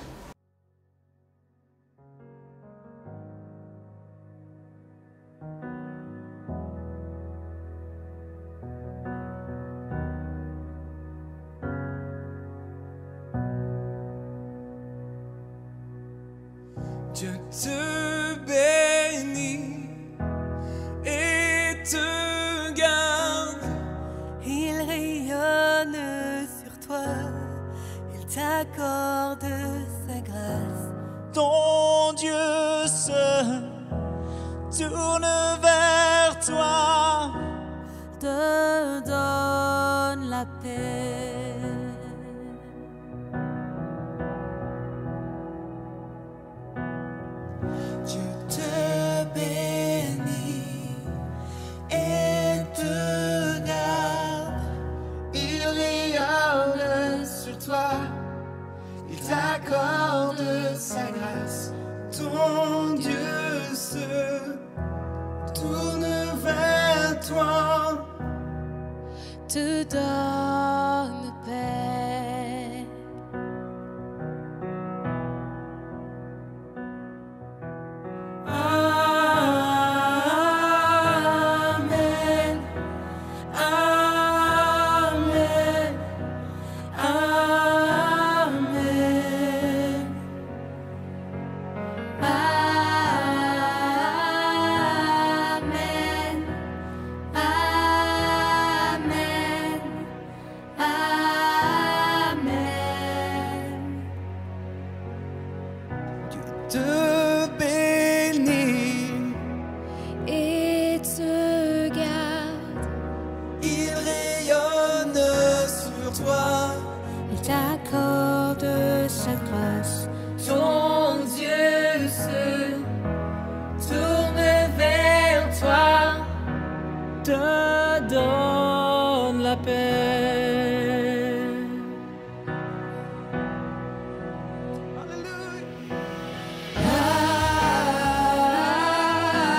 [SPEAKER 7] Dieu te bénit et te garde.
[SPEAKER 8] Il rayonne sur toi, il t'accorde sa grâce.
[SPEAKER 7] Ton Dieu se tourne vers toi,
[SPEAKER 8] Te donne la paix.
[SPEAKER 7] Dieu te bénit et te garde. Il rayonne toi
[SPEAKER 8] te donne paix.
[SPEAKER 7] Amen, Amen, Amen.
[SPEAKER 8] Amen. Amen. Amen.
[SPEAKER 7] Te bénit,
[SPEAKER 8] Et te garde,
[SPEAKER 7] il rayonne sur toi.
[SPEAKER 8] il t'accorde sa grâce.
[SPEAKER 7] Ton Dieu se tourne vers toi, te donne la paix.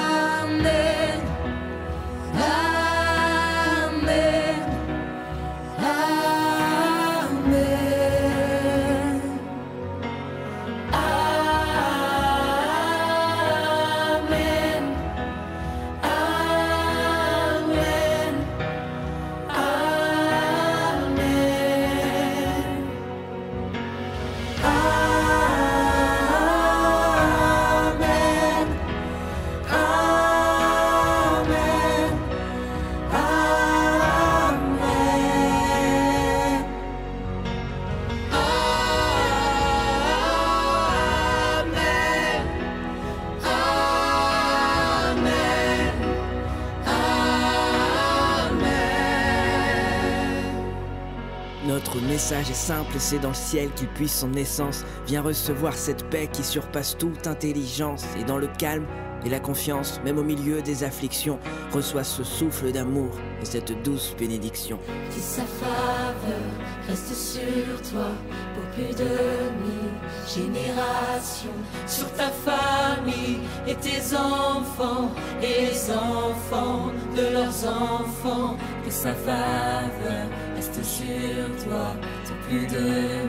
[SPEAKER 8] Amen. Amen. Amen. Amen. Amen.
[SPEAKER 9] Notre message est simple, c'est dans le ciel qu'il puise son essence. Viens recevoir cette paix qui surpasse toute intelligence. Et dans le calme et la confiance, même au milieu des afflictions, reçois ce souffle d'amour et cette douce bénédiction.
[SPEAKER 8] Que sa faveur reste sur toi pour plus de 1000 générations, sur ta famille et tes enfants et les enfants de leurs enfants. Que sa faveur reste sur toi pour plus de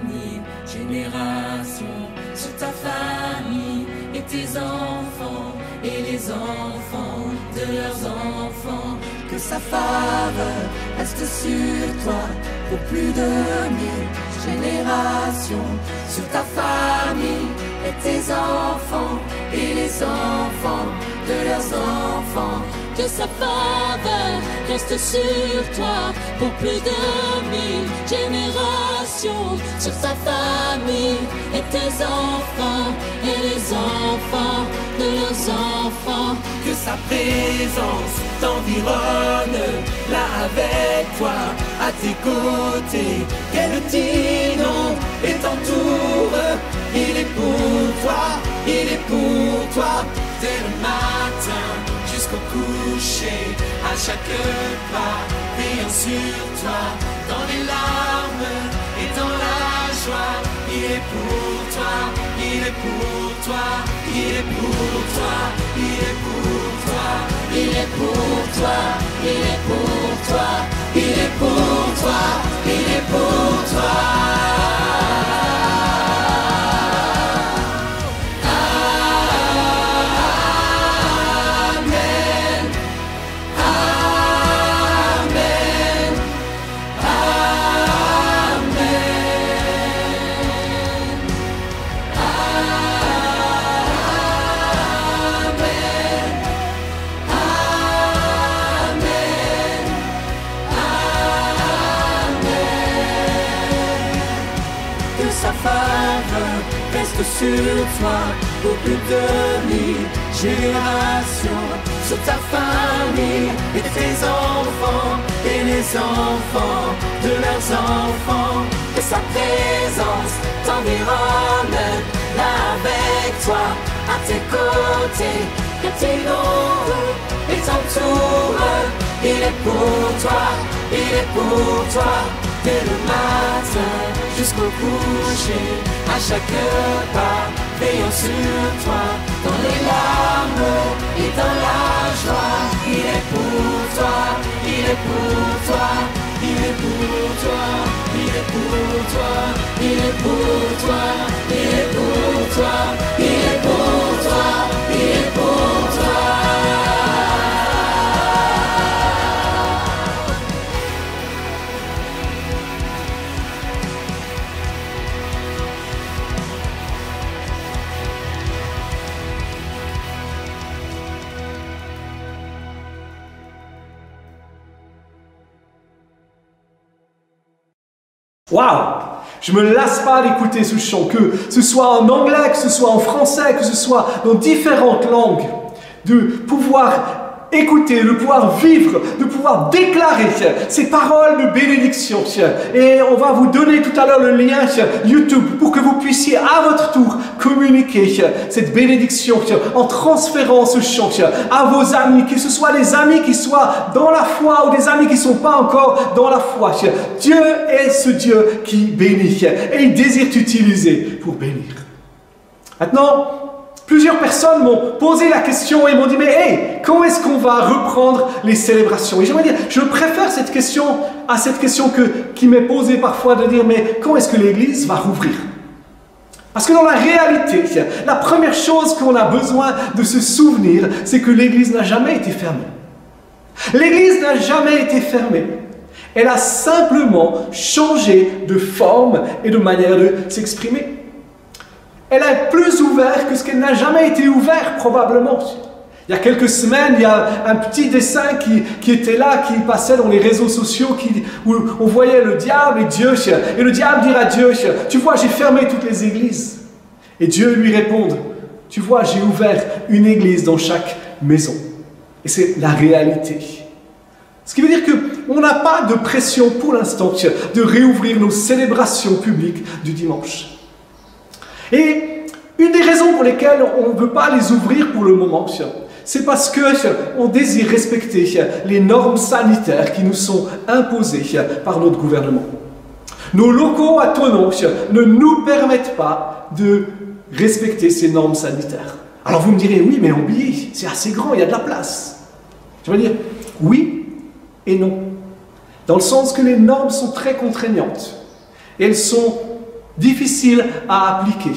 [SPEAKER 8] 1000 générations, sur ta famille et tes enfants et les enfants de leurs enfants. Que sa faveur reste sur toi pour plus de 1000 générations, sur ta famille et tes enfants et les enfants de leurs enfants. Que sa faveur reste sur toi pour plus de 1000 générations, sur ta famille et tes enfants et les enfants de leurs enfants.
[SPEAKER 7] Que sa présence t'environne, là avec toi, à tes côtés, qu'elle t'inonde et t'entoure. Il est pour toi, il est pour toi, dès le matin jusqu'au coucher, à chaque pas, veillant sur toi, dans les larmes et dans la joie. Il est pour toi, il est pour toi, il est pour toi, il est pour toi,
[SPEAKER 8] Il est pour toi, il est pour toi, il est pour toi, il est pour toi. Amen, Amen,
[SPEAKER 7] sa faveur reste sur toi pour plus de 1000 générations, sur ta famille et tes enfants et les enfants de leurs enfants. Que sa présence t'environne, là avec toi, à tes côtés, que t'inonde et t'entoure. Il est pour toi, il est pour toi, dès le matin jusqu'au coucher, à chaque pas, veillant sur toi, dans les larmes et dans la joie. Il est pour toi, est pour toi, il est pour toi, il est pour toi, il est pour toi, il est pour toi, il est pour toi, il est pour toi.
[SPEAKER 6] Waouh! Je me lasse pas d'écouter ce chant, que ce soit en anglais, que ce soit en français, que ce soit dans différentes langues, de pouvoir écouter, de pouvoir vivre, de pouvoir déclarer ces paroles de bénédiction. Et on va vous donner tout à l'heure le lien YouTube pour que vous puissiez à votre tour communiquer cette bénédiction en transférant ce chant à vos amis, que ce soit des amis qui soient dans la foi ou des amis qui ne sont pas encore dans la foi. Dieu est ce Dieu qui bénit et il désire t'utiliser pour bénir. Maintenant, plusieurs personnes m'ont posé la question et m'ont dit « Mais hey, quand est-ce qu'on va reprendre les célébrations ?» Et j'aimerais dire, je préfère cette question à cette question qui m'est posée parfois de dire « Mais quand est-ce que l'Église va rouvrir ?» Parce que dans la réalité, la première chose qu'on a besoin de se souvenir, c'est que l'Église n'a jamais été fermée. L'Église n'a jamais été fermée. Elle a simplement changé de forme et de manière de s'exprimer. Elle est plus ouverte que ce qu'elle n'a jamais été ouverte, probablement. Il y a quelques semaines, il y a un petit dessin qui était là, qui passait dans les réseaux sociaux, où on voyait le diable et Dieu. Et le diable dit à Dieu, « Tu vois, j'ai fermé toutes les églises. » Et Dieu lui répond, « Tu vois, j'ai ouvert une église dans chaque maison. » Et c'est la réalité. Ce qui veut dire qu'on n'a pas de pression pour l'instant de réouvrir nos célébrations publiques du dimanche. Et une des raisons pour lesquelles on ne veut pas les ouvrir pour le moment, c'est parce qu'on désire respecter les normes sanitaires qui nous sont imposées par notre gouvernement. Nos locaux à Thonon ne nous permettent pas de respecter ces normes sanitaires. Alors vous me direz, oui, mais Ambilly, c'est assez grand, il y a de la place. Je veux dire, oui et non. Dans le sens que les normes sont très contraignantes. Elles sont difficiles à appliquer.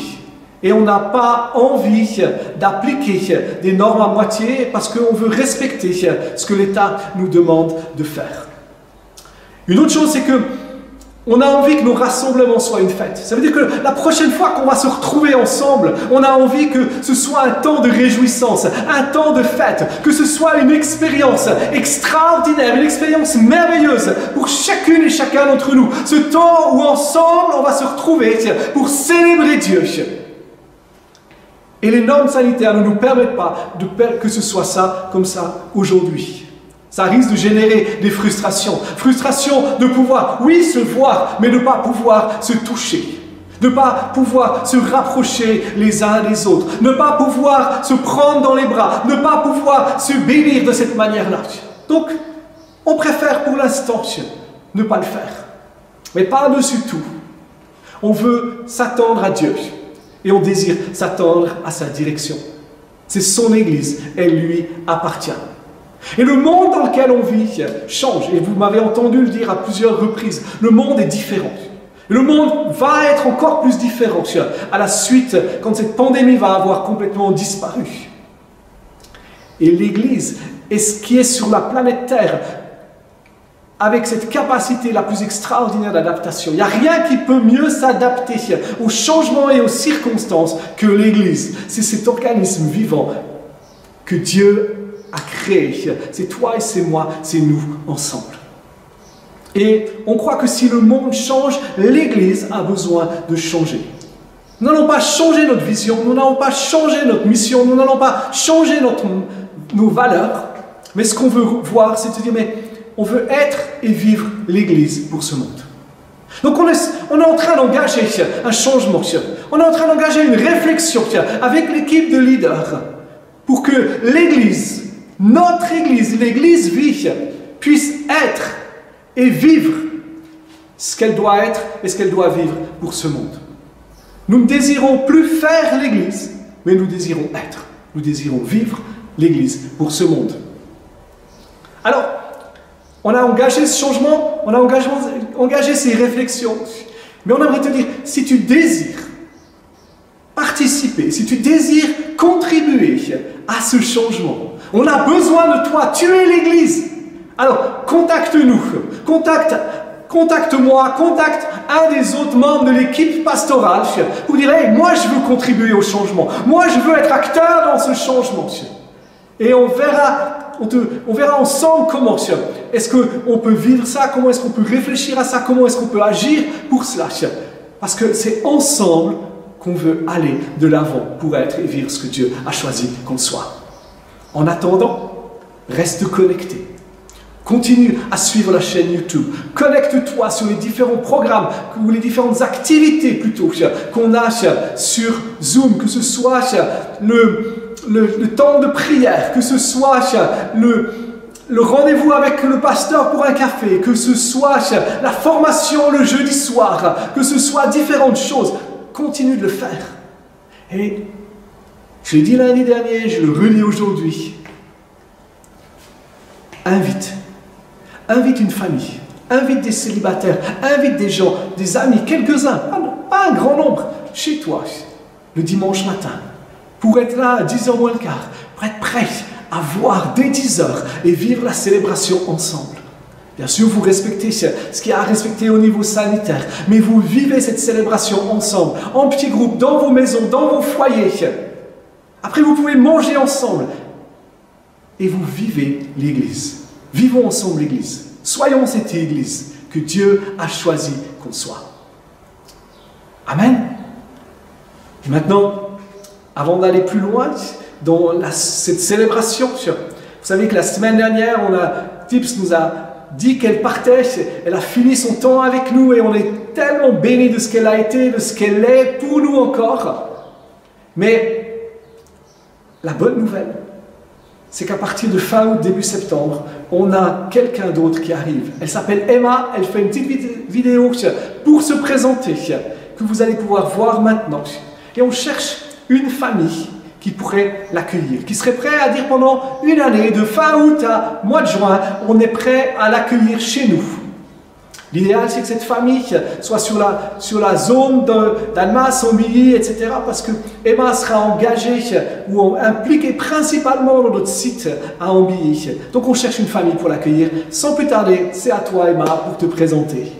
[SPEAKER 6] Et on n'a pas envie d'appliquer des normes à moitié parce qu'on veut respecter ce que l'État nous demande de faire. Une autre chose, c'est que on a envie que nos rassemblements soient une fête. Ça veut dire que la prochaine fois qu'on va se retrouver ensemble, on a envie que ce soit un temps de réjouissance, un temps de fête, que ce soit une expérience extraordinaire, une expérience merveilleuse pour chacune et chacun d'entre nous. Ce temps où ensemble on va se retrouver pour célébrer Dieu. Et les normes sanitaires ne nous permettent pas que ce soit ça comme ça aujourd'hui. Ça risque de générer des frustrations. Frustration de pouvoir, oui, se voir, mais de ne pas pouvoir se toucher. De ne pas pouvoir se rapprocher les uns des autres. Ne pas pouvoir se prendre dans les bras. Ne pas pouvoir se bénir de cette manière-là. Donc, on préfère pour l'instant ne pas le faire. Mais par-dessus tout, on veut s'attendre à Dieu. Et on désire s'attendre à sa direction. C'est son Église, elle lui appartient. Et le monde dans lequel on vit change. Et vous m'avez entendu le dire à plusieurs reprises. Le monde est différent. Et le monde va être encore plus différent à la suite, quand cette pandémie va avoir complètement disparu. Et l'Église est ce qui est sur la planète Terre, avec cette capacité la plus extraordinaire d'adaptation. Il n'y a rien qui peut mieux s'adapter aux changements et aux circonstances que l'Église. C'est cet organisme vivant que Dieu a créé. C'est toi et c'est moi, c'est nous ensemble. Et on croit que si le monde change, l'Église a besoin de changer. Nous n'allons pas changer notre vision, nous n'allons pas changer notre mission, nous n'allons pas changer nos valeurs. Mais ce qu'on veut voir, c'est de dire, mais on veut être et vivre l'Église pour ce monde. Donc on est en train d'engager un changement. On est en train d'engager une réflexion avec l'équipe de leaders pour que l'Église, notre Église, l'Église vie, puisse être et vivre ce qu'elle doit être et ce qu'elle doit vivre pour ce monde. Nous ne désirons plus faire l'Église, mais nous désirons être. Nous désirons vivre l'Église pour ce monde. Alors, On a engagé ce changement, on a engagé ces réflexions. Mais on aimerait te dire, si tu désires participer, si tu désires contribuer à ce changement, on a besoin de toi, tu es l'Église. Alors, contacte-nous, contacte-moi, contacte un des autres membres de l'équipe pastorale pour dire, hey, moi je veux contribuer au changement, moi je veux être acteur dans ce changement. Et on verra ensemble comment est-ce qu'on peut vivre ça, comment est-ce qu'on peut réfléchir à ça, comment est-ce qu'on peut agir pour cela. Parce que c'est ensemble qu'on veut aller de l'avant pour être et vivre ce que Dieu a choisi qu'on soit. En attendant, reste connecté. Continue à suivre la chaîne YouTube. Connecte-toi sur les différents programmes ou les différentes activités plutôt qu'on a sur Zoom, que ce soit le temps de prière, que ce soit le rendez-vous avec le pasteur pour un café, que ce soit la formation le jeudi soir, que ce soit différentes choses. Continue de le faire. Et je l'ai dit lundi dernier, je le redis aujourd'hui. Invite une famille, invite des célibataires, invite des gens, des amis, quelques-uns, pas un grand nombre, chez toi, le dimanche matin, pour être là à 10h moins le quart, pour être prêt à voir dès 10h et vivre la célébration ensemble. Bien sûr, vous respectez ce qu'il y a à respecter au niveau sanitaire, mais vous vivez cette célébration ensemble, en petits groupes, dans vos maisons, dans vos foyers. Après, vous pouvez manger ensemble et vous vivez l'Église. Vivons ensemble l'Église. Soyons cette Église que Dieu a choisi qu'on soit. Amen. Et maintenant, avant d'aller plus loin dans cette célébration, vous savez que la semaine dernière, Tips nous a dit qu'elle partait, elle a fini son temps avec nous et on est tellement bénis de ce qu'elle a été, de ce qu'elle est pour nous encore. Mais la bonne nouvelle, c'est qu'à partir de fin août, début septembre, on a quelqu'un d'autre qui arrive. Elle s'appelle Emma, elle fait une petite vidéo pour se présenter, que vous allez pouvoir voir maintenant. Et on cherche une famille qui pourrait l'accueillir, qui serait prêt à dire pendant une année, de fin août à mois de juin, on est prêt à l'accueillir chez nous. L'idéal, c'est que cette famille soit sur la zone d'Annemasse, Ambilly, etc. Parce que Emma sera engagée ou impliquée principalement dans notre site à Ambilly. Donc on cherche une famille pour l'accueillir. Sans plus tarder, c'est à toi Emma pour te présenter.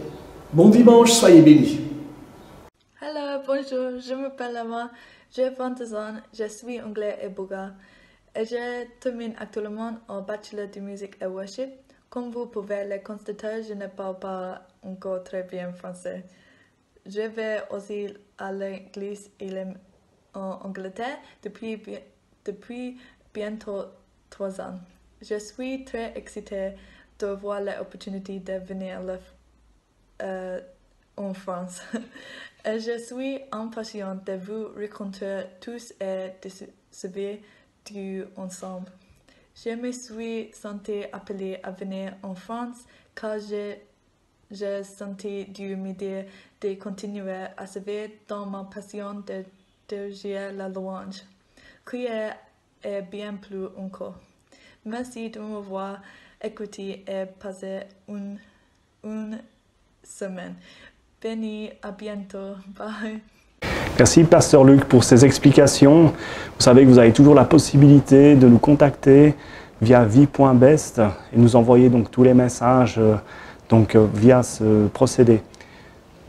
[SPEAKER 6] Bon dimanche, soyez bénis.
[SPEAKER 10] Hello, bonjour, je m'appelle Emma, j'ai 22 ans, je suis anglais et bulgare. Et je termine actuellement en bachelor de musique et worship. Comme vous pouvez le constater, je ne parle pas encore très bien français. Je vais aussi à l'église en Angleterre depuis bientôt 3 ans. Je suis très excitée de voir l'opportunité de venir en France. Et je suis impatiente de vous rencontrer tous et de servir Dieu ensemble. Je me suis sentie appelée à venir en France car j'ai senti Dieu me dire de continuer à servir dans ma passion de diriger la louange. Crier est bien plus encore. Merci de m'avoir écouté et passé une semaine. Béni, à bientôt. Bye.
[SPEAKER 1] Merci Pasteur Luc pour ces explications. Vous savez que vous avez toujours la possibilité de nous contacter via vie.best et nous envoyer donc tous les messages via ce procédé.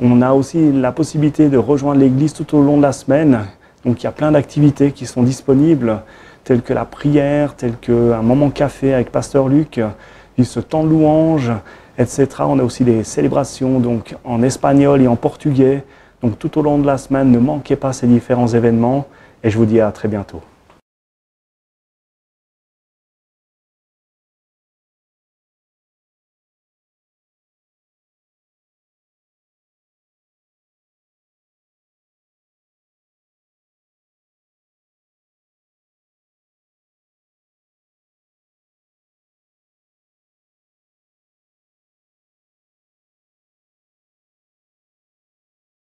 [SPEAKER 1] On a aussi la possibilité de rejoindre l'église tout au long de la semaine. Donc il y a plein d'activités qui sont disponibles, telles que la prière, telles qu'un moment café avec Pasteur Luc, ce temps de louange, etc. On a aussi des célébrations donc en espagnol et en portugais. Donc tout au long de la semaine, ne manquez pas ces différents événements et je vous dis à très bientôt.